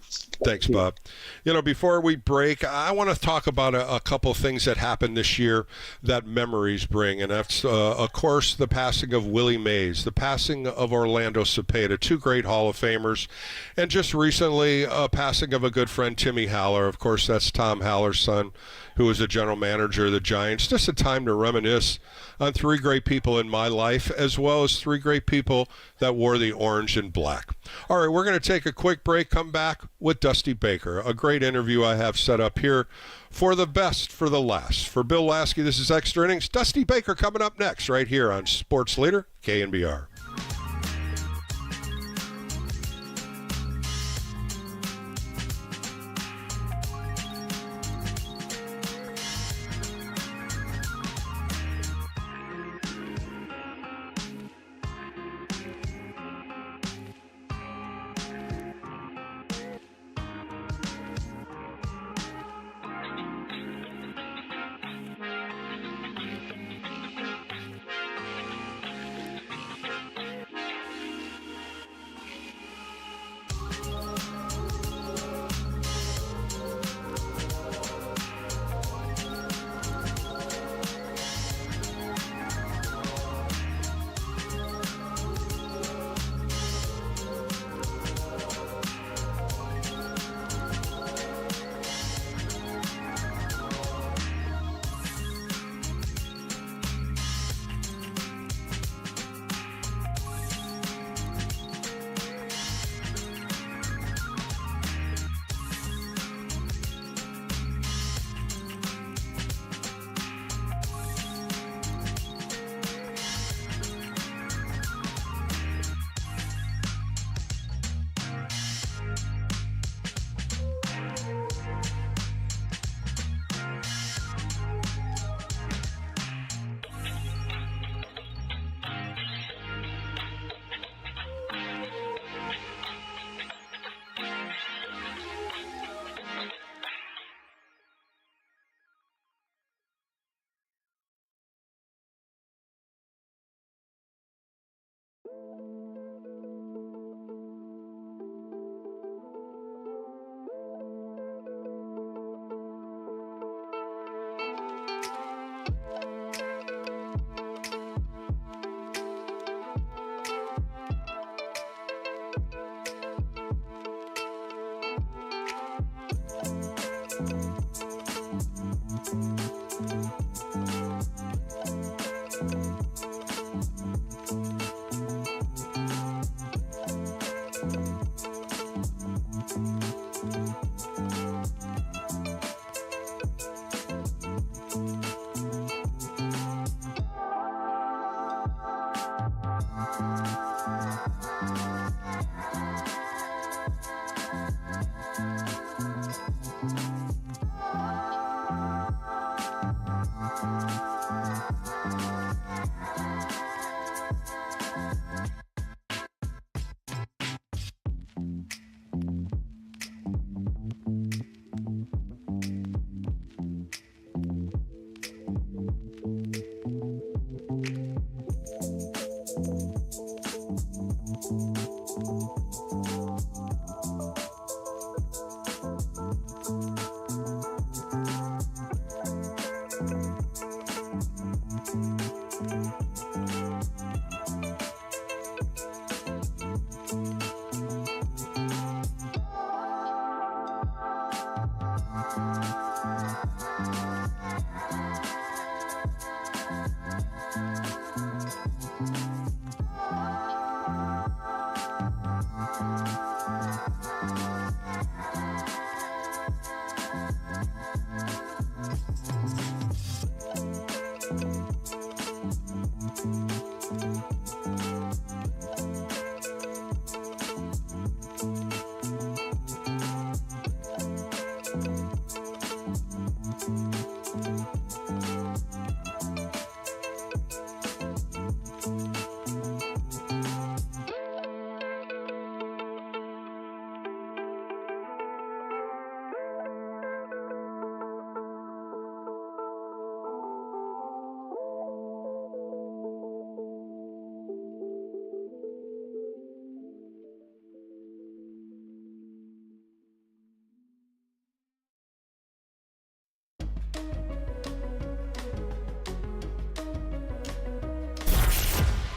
Thanks, Bob. Before we break, I want to talk about a couple of things that happened this year that memories bring. And that's, of course, the passing of Willie Mays, the passing of Orlando Cepeda, 2 great Hall of Famers. And just recently, passing of a good friend, Timmy Haller. Of course, that's Tom Haller's son, who was the general manager of the Giants. Just a time to reminisce on 3 great people in my life, as well as 3 great people that wore the orange and black. All right, we're going to take a quick break, come back with Dusty Baker. A great interview I have set up here for the best for the last. For Bill Laskey, this is Extra Innings. Dusty Baker coming up next right here on Sports Leader, KNBR.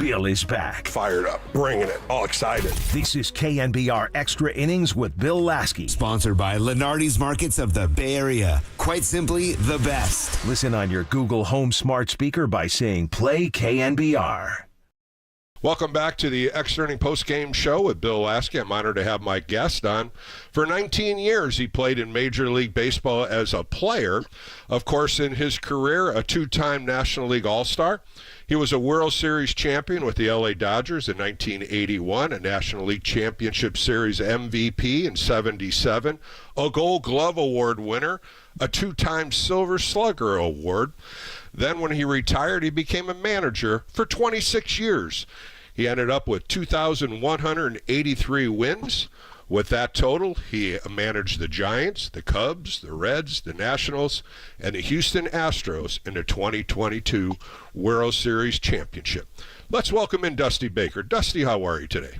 Bill is back. Fired up, bringing it, all excited. This is KNBR Extra Innings with Bill Laskey. Sponsored by Lenardi's Markets of the Bay Area. Quite simply, the best. Listen on your Google Home smart speaker by saying play KNBR. Welcome back to the Extra Inning Post-Game Show with Bill Laskey. I'm honored to have my guest on. For 19 years, he played in Major League Baseball as a player. Of course, in his career, a two-time National League All-Star. He was a World Series champion with the LA Dodgers in 1981, a National League Championship Series MVP in 77, a Gold Glove Award winner, a two-time Silver Slugger Award. Then when he retired, he became a manager for 26 years. He ended up with 2,183 wins. With that total, he managed the Giants, the Cubs, the Reds, the Nationals, and the Houston Astros in the 2022 World Series Championship. Let's welcome in Dusty Baker. Dusty, how are you today?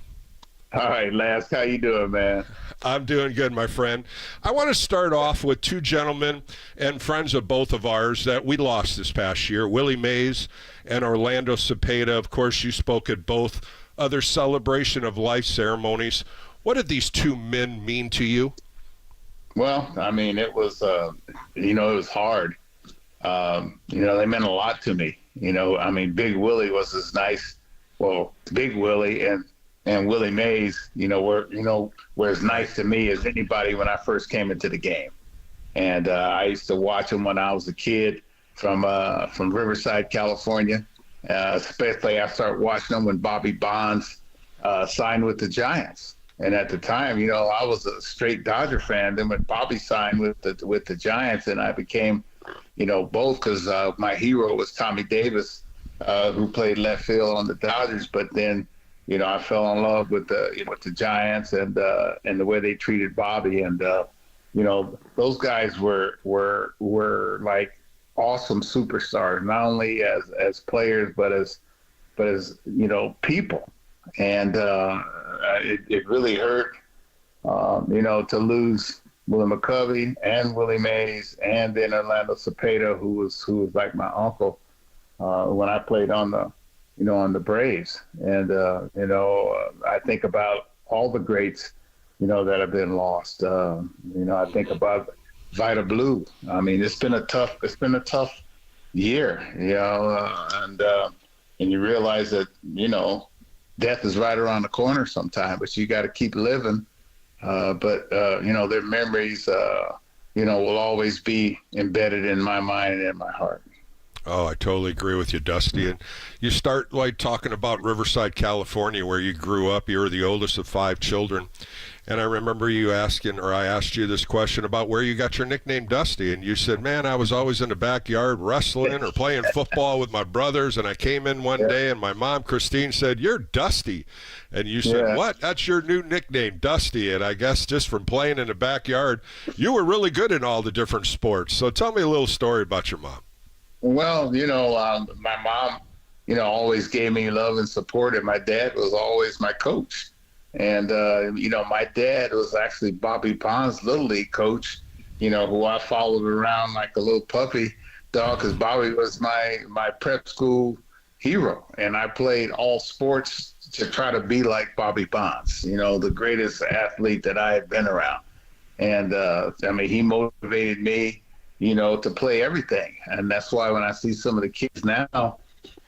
All right, Lask, how you doing, man? I'm doing good, my friend. I want to start off with two gentlemen and friends of both of ours that we lost this past year, Willie Mays and Orlando Cepeda. Of course, you spoke at both other celebration of life ceremonies. What did these two men mean to you? Well, I mean, it was, it was hard. They meant a lot to me. I mean, Big Willie was as nice. Well, Big Willie and Willie Mays, were as nice to me as anybody when I first came into the game. And I used to watch them when I was a kid from Riverside, California. Especially I started watching them when Bobby Bonds signed with the Giants. And at the time, I was a straight Dodger fan. Then when Bobby signed with the Giants, and I became, both, because my hero was Tommy Davis, who played left field on the Dodgers. But then, I fell in love with the Giants and the way they treated Bobby. And those guys were like awesome superstars, not only as players but as people. And it really hurt, to lose Willie McCovey and Willie Mays, and then Orlando Cepeda, who was like my uncle when I played on the Braves. And I think about all the greats, that have been lost. I think about Vida Blue. I mean, it's been a tough year, and you realize that death is right around the corner sometime, but you got to keep living. But their memories, will always be embedded in my mind and in my heart. Oh, I totally agree with you, Dusty. And you start talking about Riverside, California, where you grew up. You were the oldest of 5 children. And I remember I asked you this question about where you got your nickname Dusty. And you said, man, I was always in the backyard wrestling or playing football with my brothers. And I came in one day and my mom, Christine, said, you're Dusty. And you said, what? That's your new nickname, Dusty. And I guess just from playing in the backyard, you were really good in all the different sports. So tell me a little story about your mom. Well, my mom, always gave me love and support. And my dad was always my coach. And, my dad was actually Bobby Bonds' Little League coach, who I followed around like a little puppy dog, because Bobby was my prep school hero. And I played all sports to try to be like Bobby Bonds, the greatest athlete that I had been around. And, he motivated me, to play everything. And that's why when I see some of the kids now,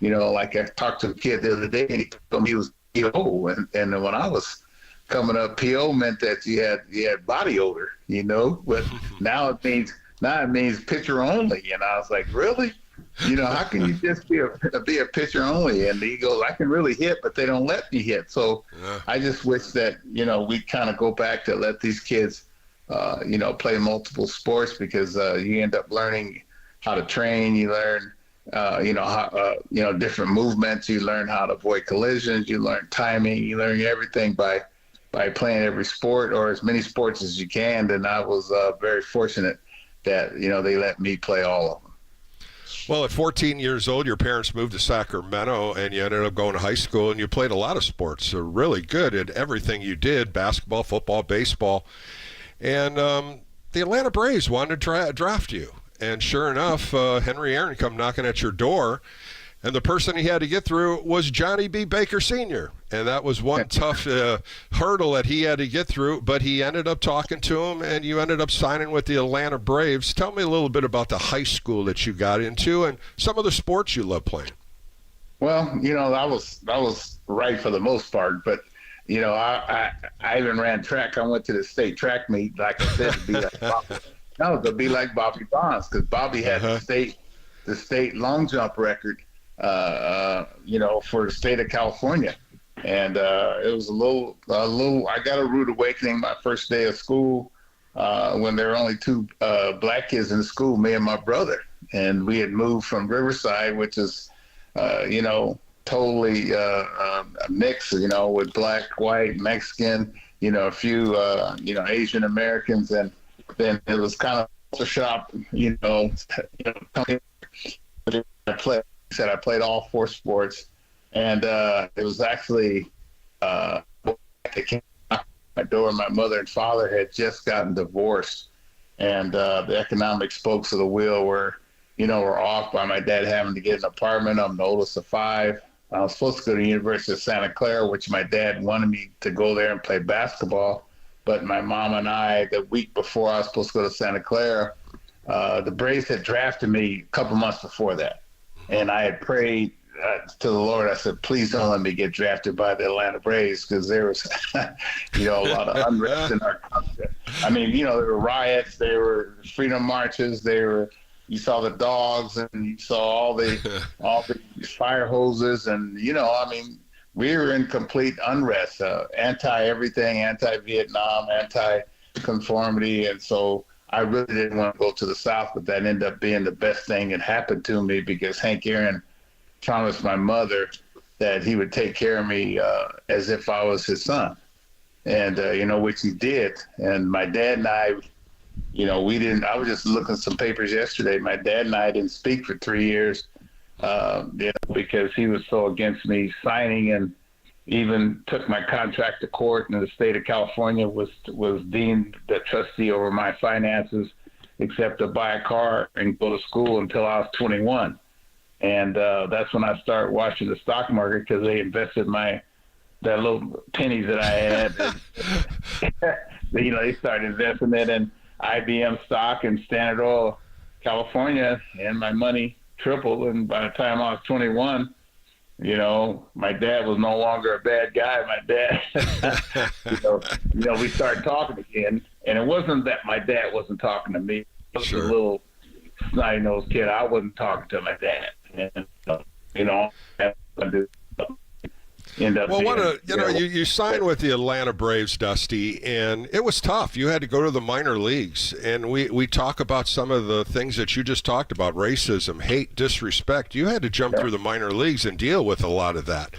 like I talked to a kid the other day and he told me he was PO, and when I was coming up, PO meant that you had body odor, but now it means pitcher only. And I was like, really? How can you just be a pitcher only? And he goes, I can really hit, but they don't let me hit. So I just wish that we kind of go back to let these kids play multiple sports, because you end up learning how to train. You learn how, different movements. You learn how to avoid collisions. You learn timing. You learn everything by playing every sport, or as many sports as you can. And I was very fortunate that, they let me play all of them. Well, at 14 years old, your parents moved to Sacramento, and you ended up going to high school, and you played a lot of sports. So really good at everything you did: basketball, football, baseball. And the Atlanta Braves wanted to draft you. And sure enough, Henry Aaron come knocking at your door. And the person he had to get through was Johnny B. Baker Sr. And that was one tough hurdle that he had to get through. But he ended up talking to him, and you ended up signing with the Atlanta Braves. Tell me a little bit about the high school that you got into and some of the sports you love playing. Well, that was right for the most part, but I even ran track. I went to the state track meet, like I said, to be like Bobby. No, to be like Bobby Bonds, because Bobby had the state long jump record, for the state of California, and it was a little. I got a rude awakening my first day of school when there were only two black kids in the school, me and my brother, and we had moved from Riverside, which is totally a mix, with black, white, Mexican, a few, Asian Americans. And then it was kind of a shop, I played all four sports. And it was actually my door. My mother and father had just gotten divorced. And the economic spokes of the wheel were off by my dad having to get an apartment. I'm the oldest of five. I was supposed to go to the University of Santa Clara, which my dad wanted me to go there and play basketball. But my mom and I, the week before I was supposed to go to Santa Clara, the Braves had drafted me a couple months before that. And I had prayed to the Lord. I said, please don't let me get drafted by the Atlanta Braves, because there was, a lot of unrest in our country. I mean, there were riots, there were freedom marches, you saw the dogs, and you saw all the fire hoses, and we were in complete unrest, anti-everything, anti-Vietnam, anti-conformity, and so I really didn't want to go to the South, but that ended up being the best thing that happened to me, because Hank Aaron promised my mother that he would take care of me as if I was his son, and which he did. And my dad and I, we didn't. I was just looking at some papers yesterday. My dad and I didn't speak for 3 years, because he was so against me signing, and even took my contract to court. And the state of California was deemed the trustee over my finances, except to buy a car and go to school until I was 21. And that's when I started watching the stock market, because they invested that little pennies that I had. They started investing it in IBM stock and Standard Oil California, and my money tripled. And by the time I was 21, my dad was no longer a bad guy. My dad, we started talking again, and it wasn't that my dad wasn't talking to me. It was a little snotty-nosed kid. I wasn't talking to my dad, and you signed with the Atlanta Braves, Dusty, and it was tough. You had to go to the minor leagues, and we talk about some of the things that you just talked about: racism, hate, disrespect. You had to jump through the minor leagues and deal with a lot of that.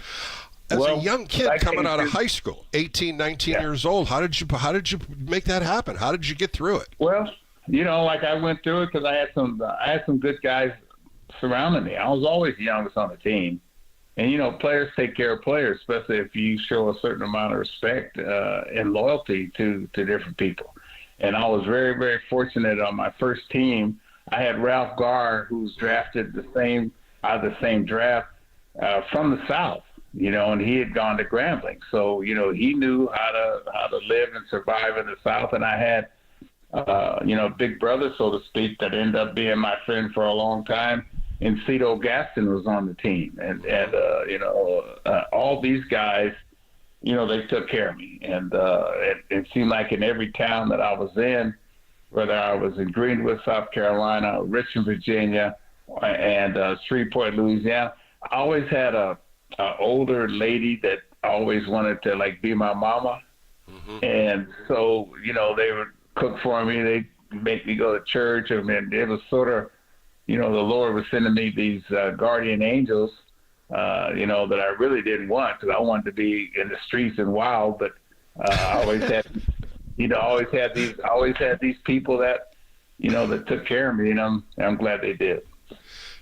As a young kid coming out of high school, 18, 19 years old, how did you make that happen? How did you get through it? Well, I went through it because I had some good guys surrounding me. I was always the youngest on the team. And, players take care of players, especially if you show a certain amount of respect and loyalty to different people. And I was very, very fortunate on my first team. I had Ralph Garr, who was drafted the same draft from the South, and he had gone to Grambling. So, he knew how to live and survive in the South. And I had, big brother, so to speak, that ended up being my friend for a long time. And Cito Gaston was on the team, and all these guys, they took care of me, and it seemed like in every town that I was in, whether I was in Greenwood, South Carolina, Richmond, Virginia, and Shreveport, Louisiana, I always had a older lady that always wanted to be my mama, and so they would cook for me, they'd make me go to church. I mean, it was sort of, the Lord was sending me these guardian angels, that I really didn't want, because I wanted to be in the streets and wild. But I always had, always had these people that, that took care of me, and I'm glad they did.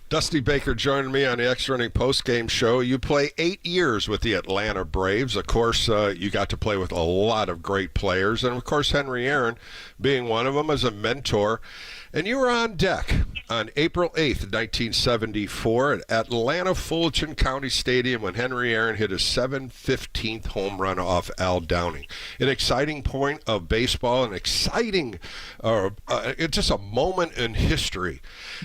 Dusty Baker joining me on the Extra Inning Postgame Show. You play 8 years with the Atlanta Braves. Of course, you got to play with a lot of great players, and of course, Henry Aaron being one of them as a mentor. And you were on deck on April 8th, 1974 at Atlanta Fulton County Stadium when Henry Aaron hit his 715th home run off Al Downing. An exciting point of baseball, an exciting, it's just a moment in history.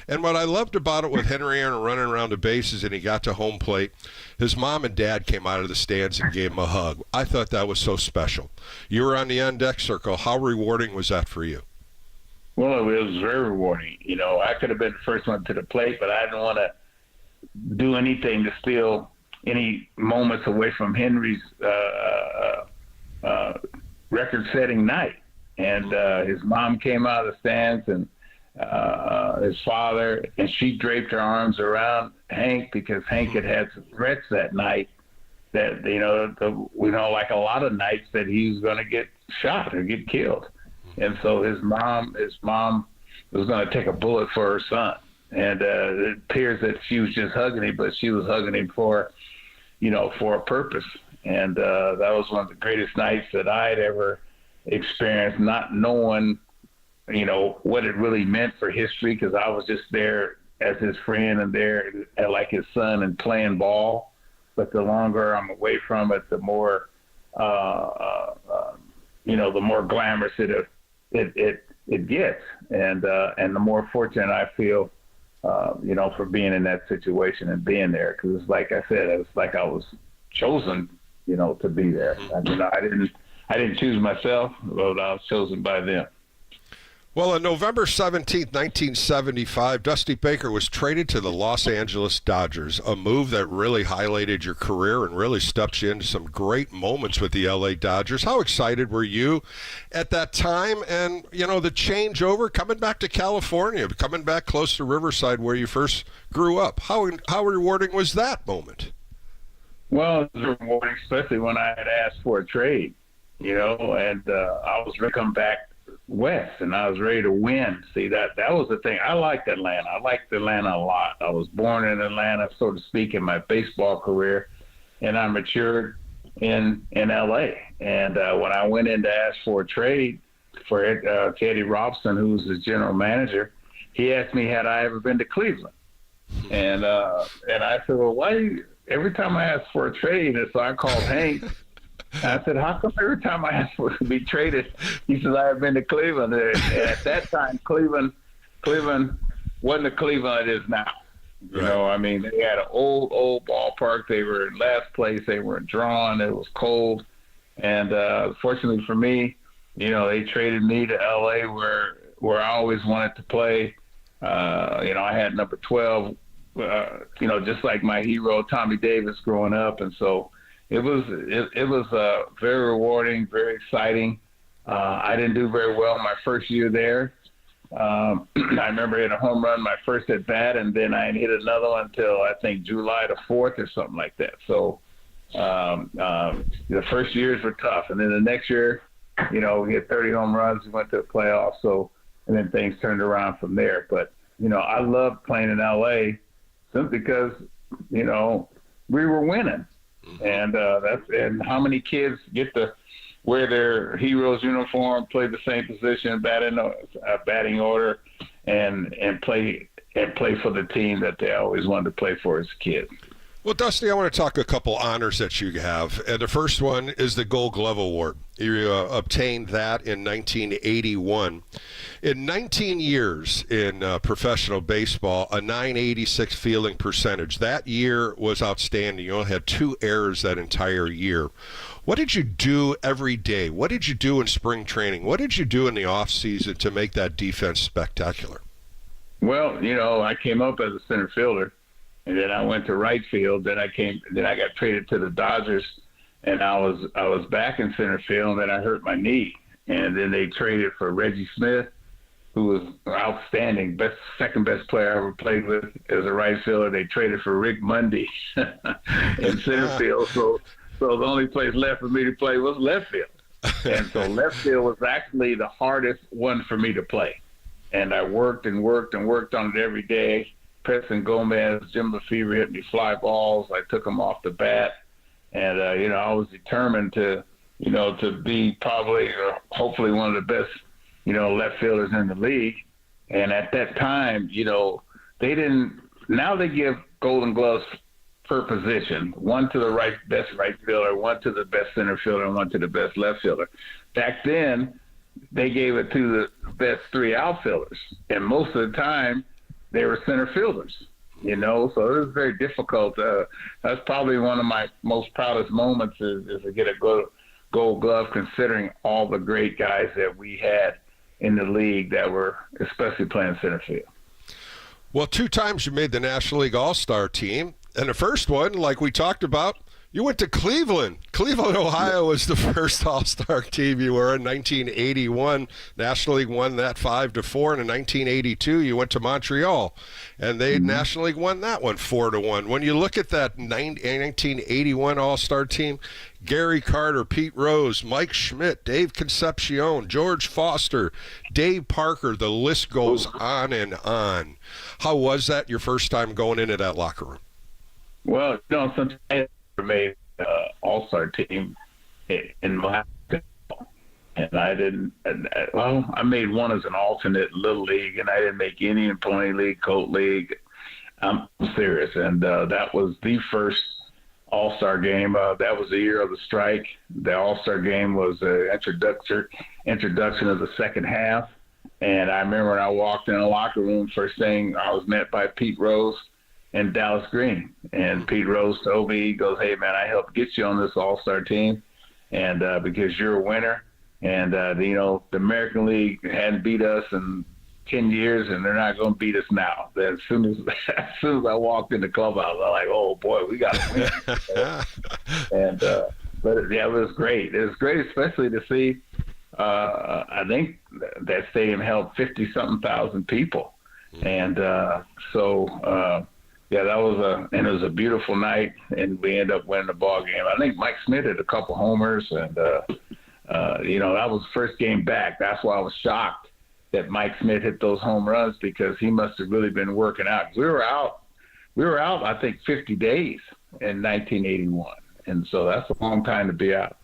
And what I loved about it with Henry Aaron running around the bases and he got to home plate, his mom and dad came out of the stands and gave him a hug. I thought that was so special. You were on the on-deck circle. How rewarding was that for you? Well, it was very rewarding. You know, I could have been the first one to the plate, but I didn't want to do anything to steal any moments away from Henry's record-setting night. And his mom came out of the stands, and his father, and she draped her arms around Hank because Hank had some threats that night that, like a lot of nights that he was going to get shot or get killed. And so his mom was going to take a bullet for her son. And it appears that she was just hugging him, but she was hugging him for a purpose. And that was one of the greatest nights that I had ever experienced, not knowing, what it really meant for history, because I was just there as his friend and there like his son and playing ball. But the longer I'm away from it, the more, the more glamorous it gets. And the more fortunate I feel, for being in that situation and being there. Because it's like I said, it was like I was chosen, to be there. I didn't choose myself, but I was chosen by them. Well, on November 17th, 1975, Dusty Baker was traded to the Los Angeles Dodgers, a move that really highlighted your career and really stepped you into some great moments with the LA Dodgers. How excited were you at that time? And, the changeover, coming back to California, coming back close to Riverside where you first grew up. How rewarding was that moment? Well, it was rewarding, especially when I had asked for a trade, and I was ready to come back west, and I was ready to win. See, that was the thing. I liked Atlanta. I liked Atlanta a lot. I was born in Atlanta, so to speak, in my baseball career, and I matured in LA. And when I went in to ask for a trade for Teddy Robson, who was the general manager, he asked me, had I ever been to Cleveland? And I said, well, why every time I ask for a trade, and so I called Hank. I said, how come every time I ask for to be traded, he says, I have been to Cleveland. And at that time, Cleveland wasn't the Cleveland it is now. They had an old ballpark. They were in last place. They weren't drawn. It was cold. And fortunately for me, they traded me to L.A. where I always wanted to play. I had number 12, just like my hero, Tommy Davis, growing up. And so it was very rewarding, very exciting. I didn't do very well my first year there. I remember hitting a home run my first at bat, and then I didn't hit another one until I think July the 4th or something like that. So the first years were tough, and then the next year, we hit 30 home runs. We went to the playoffs, and then things turned around from there. But I loved playing in LA simply because we were winning. And and how many kids get to wear their heroes uniform, play the same position, batting order, and play for the team that they always wanted to play for as kids. Well, Dusty, I want to talk a couple honors that you have. And the first one is the Gold Glove Award. You obtained that in 1981. In 19 years in professional baseball, a .986 fielding percentage. That year was outstanding. You only had 2 errors that entire year. What did you do every day? What did you do in spring training? What did you do in the off season to make that defense spectacular? Well, I came up as a center fielder. And then I went to right field. Then I got traded to the Dodgers, and I was back in center field. And then I hurt my knee, and then they traded for Reggie Smith, who was outstanding, second best player I ever played with as a right fielder. They traded for Rick Mundy in center field. So the only place left for me to play was left field, and so left field was actually the hardest one for me to play. And I worked and worked and worked on it every day. Preston Gomez, Jim Lefevre hit me fly balls. I took them off the bat. And, I was determined to be probably or hopefully one of the best, left fielders in the league. And at that time, now they give Golden Gloves per position, one to the best right fielder, one to the best center fielder, and one to the best left fielder. Back then, they gave it to the best 3 outfielders. And most of the time, they were center fielders. you know, so it was very difficult. That's probably one of my most proudest moments is to get a gold glove, considering all the great guys that we had in the league that were especially playing center field. Well, 2 times you made the National League All-Star team, and the first one, like we talked about, you went to Cleveland. Cleveland, Ohio was the first All-Star team you were in 1981. National League won that 5-4, and in 1982 you went to Montreal, and they National League won that one 4-1. When you look at that 1981 All-Star team, Gary Carter, Pete Rose, Mike Schmidt, Dave Concepcion, George Foster, Dave Parker, the list goes on and on. How was that your first time going into that locker room? Well, you know, since I made All-Star team in my and I didn't. Well, I made one as an alternate Little League, and I didn't make any in Pony League, Colt League. I'm serious, and that was the first All-Star game. That was the year of the strike. The All-Star game was the introduction of the second half, and I remember when I walked in the locker room, first thing I was met by Pete Rose and Dallas Green. And Pete Rose told me, he goes, "Hey, man, I helped get you on this All-Star team, and because you're a winner. And, you know, the American League hadn't beat us in 10 years, and they're not going to beat us now." Then as soon as I walked in the clubhouse, I was like, "Oh, boy, we got to win." And but, yeah, it was great. It was great, especially to see, I think that stadium held 50-something thousand people. And yeah, that was it was a beautiful night, and we ended up winning the ball game. I think Mike Smith had a couple homers, and you know, that was the first game back. That's why I was shocked that Mike Smith hit those home runs, because he must have really been working out. We were out, I think, 50 days in 1981, and so that's a long time to be out.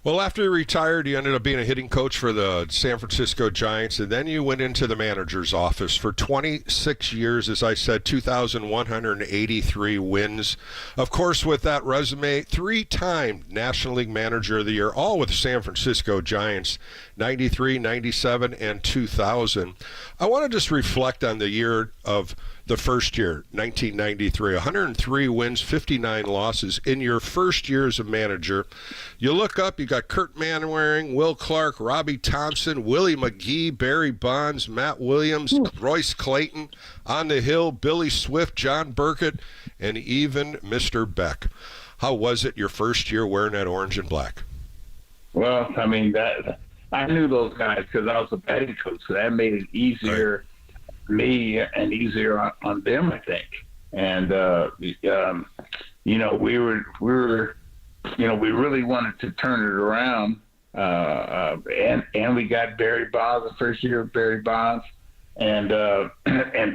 Well, after you retired, you ended up being a hitting coach for the San Francisco Giants, and then you went into the manager's office for 26 years, as I said, 2,183 wins. Of course, with that resume, 3-time National League Manager of the Year, all with the San Francisco Giants, 93, 97, and 2000. I want to just reflect on the year of the first year, 1993, 103 wins, 59 losses in your first year as a manager. You look up, you got Kurt Manwaring, Will Clark, Robbie Thompson, Willie McGee, Barry Bonds, Matt Williams, Royce Clayton, on the hill, Billy Swift, John Burkett, and even Mr. Beck. How was it your first year wearing that orange and black? Well, I mean, I knew those guys because I was a batting coach, so that made it easier me and easier on them, I think. And you know, we were you know, we really wanted to turn it around, and we got Barry Bonds the first year of Barry Bonds, and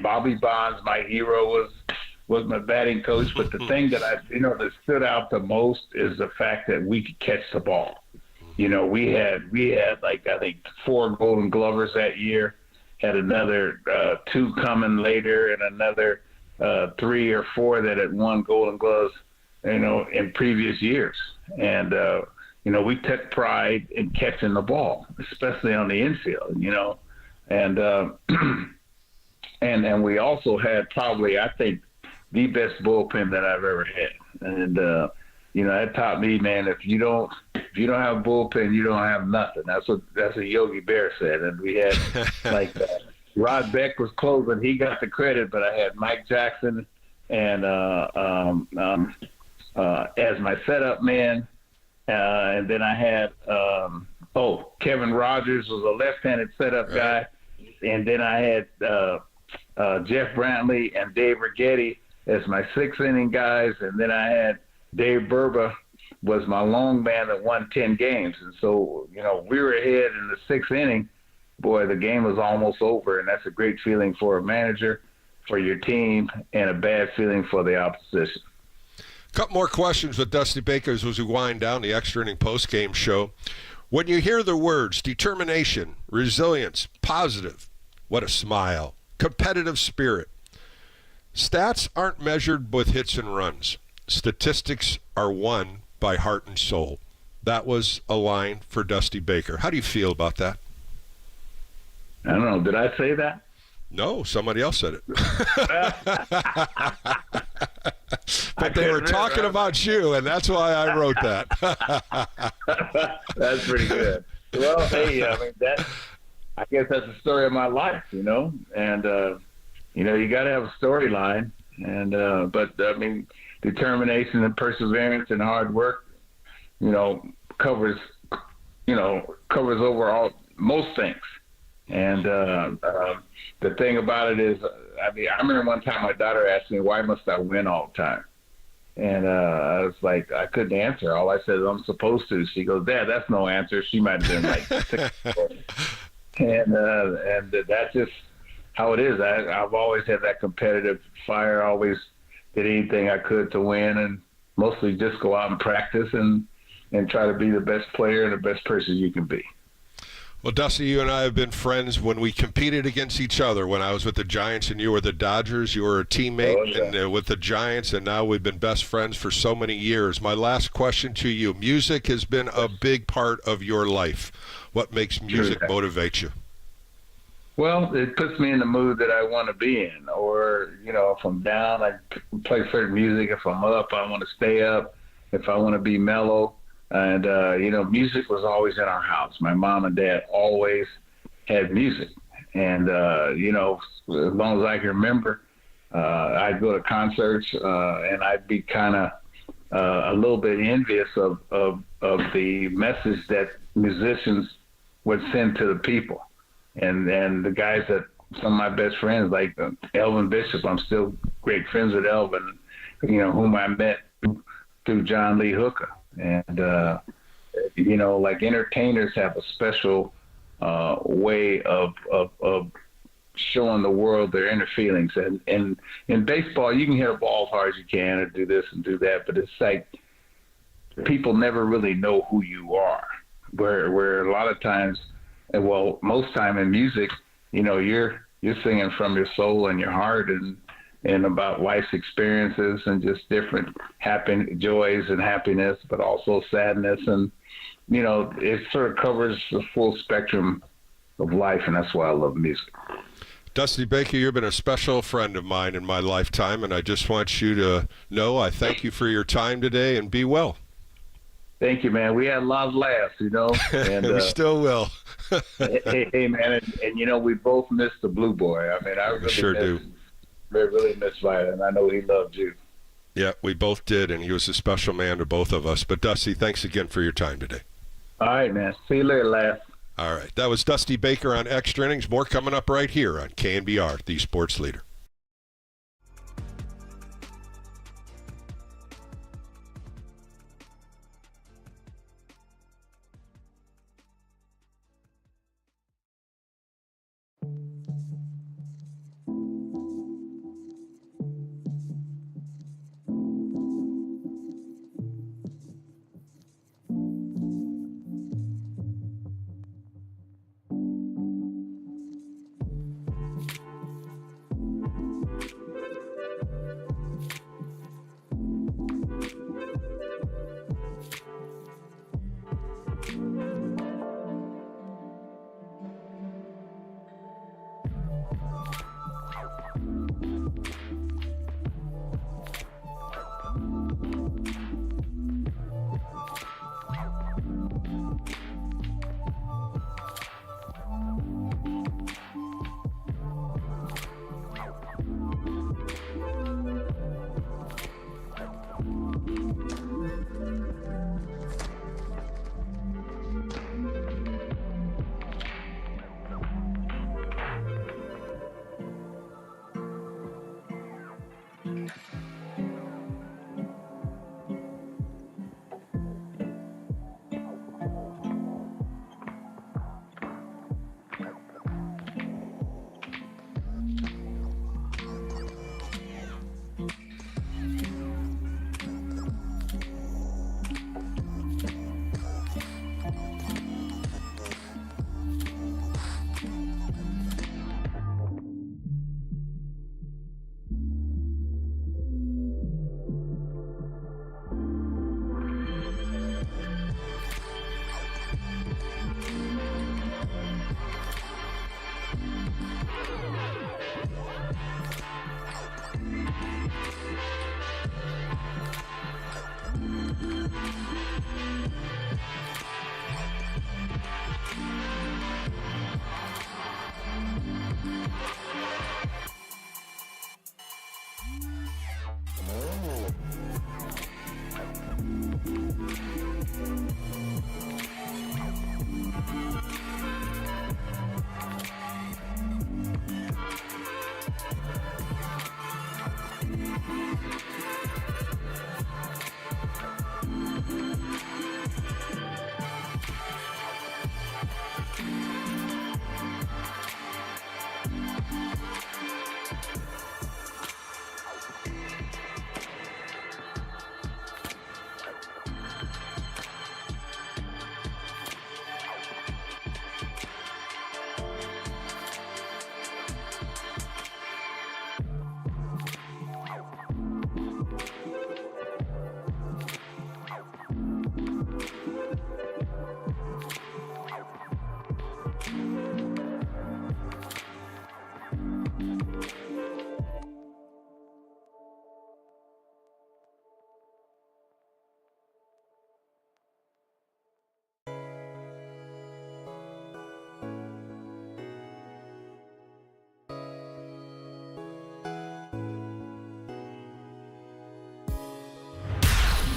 Bobby Bonds, my hero, was my batting coach. But the thing that that stood out the most is the fact that we could catch the ball. You know, we had like, I think, 4 Golden Glovers that year. Had another 2 coming later, and another 3 or 4 that had won Golden Gloves, you know, in previous years. And you know, we took pride in catching the ball, especially on the infield. You know, and and we also had probably, I think, the best bullpen that I've ever had. And you know, that taught me, man, if you don't have a bullpen, you don't have nothing. That's what Yogi Bear said. And we had like Rod Beck was closing; he got the credit, but I had Mike Jackson and as my setup man, and then I had Kevin Rogers was a left-handed setup guy, and then I had Jeff Brantley and Dave Righetti as my 6th inning guys, and then I had Dave Burba was my long man that won 10 games. And so, you know, we were ahead in the 6th inning. Boy, the game was almost over, and that's a great feeling for a manager, for your team, and a bad feeling for the opposition. A couple more questions with Dusty Baker as we wind down the extra inning post-game show. When you hear the words determination, resilience, positive, what a smile, competitive spirit. Stats aren't measured with hits and runs. Statistics are won by heart and soul. That was a line for Dusty Baker. How do you feel about that? I don't know. Did I say that? No, somebody else said it. But they were talking about you, and that's why I wrote that. That's pretty good. Well, hey, I mean, I guess that's the story of my life, and you got to have a storyline, but I mean, determination and perseverance and hard work, covers over most things. And the thing about it is, I remember one time my daughter asked me, why must I win all the time? And I was like, I couldn't answer. All I said is, I'm supposed to. She goes, Dad, that's no answer. She might have been like 6. And that's just how it is. I've always had that competitive fire, always did anything I could to win, and mostly just go out and practice and try to be the best player and the best person you can be. Well, Dusty, you and I have been friends when we competed against each other. When I was with the Giants and you were the Dodgers, you were a teammate with the Giants, and now we've been best friends for so many years. My last question to you, music has been a big part of your life. What makes music motivate you? Well, it puts me in the mood that I want to be in. Or, if I'm down, I play certain music. If I'm up, I want to stay up. If I want to be mellow. And, music was always in our house. My mom and dad always had music. And, as long as I can remember, I'd go to concerts and I'd be kind of a little bit envious of the message that musicians would send to the people. And the guys that some of my best friends, like Elvin Bishop, I'm still great friends with Elvin, whom I met through John Lee Hooker. And, like entertainers have a special way of showing the world their inner feelings. And in baseball, you can hit a ball as hard as you can and do this and do that, but it's like people never really know who you are. Where a lot of times, most time in music, you're singing from your soul and your heart and about life's experiences and just different joys and happiness, but also sadness. And, it sort of covers the full spectrum of life, and that's why I love music. Dusty Baker, you've been a special friend of mine in my lifetime, and I just want you to know I thank you for your time today, and be well. Thank you, man. We had a lot of laughs, and we still will. hey, man, and we both missed the Blue Boy. I mean, I really miss Vita, and I know he loved you. Yeah, we both did, and he was a special man to both of us. But Dusty, thanks again for your time today. All right, man. See you later, lads. All right, that was Dusty Baker on Extra Innings. More coming up right here on KNBR, the sports leader.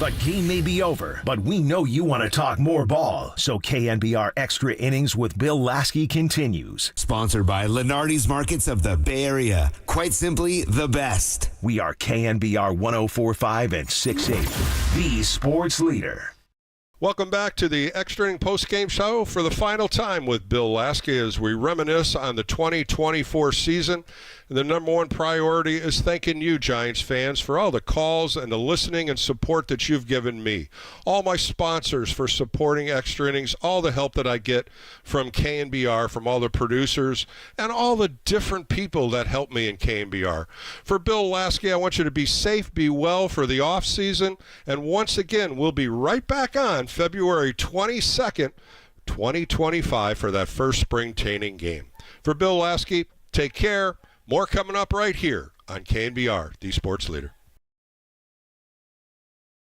The game may be over, but we know you want to talk more ball. So KNBR Extra Innings with Bill Laskey continues. Sponsored by Lenardi's Markets of the Bay Area. Quite simply, the best. We are KNBR 104.5 and 6.8, the sports leader. Welcome back to the Extra Inning Post-Game Show for the final time with Bill Laskey as we reminisce on the 2024 season. The number one priority is thanking you, Giants fans, for all the calls and the listening and support that you've given me. All my sponsors for supporting Extra Innings, all the help that I get from KNBR, from all the producers, and all the different people that help me in KNBR. For Bill Laskey, I want you to be safe, be well for the off season, and once again, we'll be right back on February 22nd, 2025 for that first spring training game. For Bill Laskey, take care. More coming up right here on KNBR, the sports leader.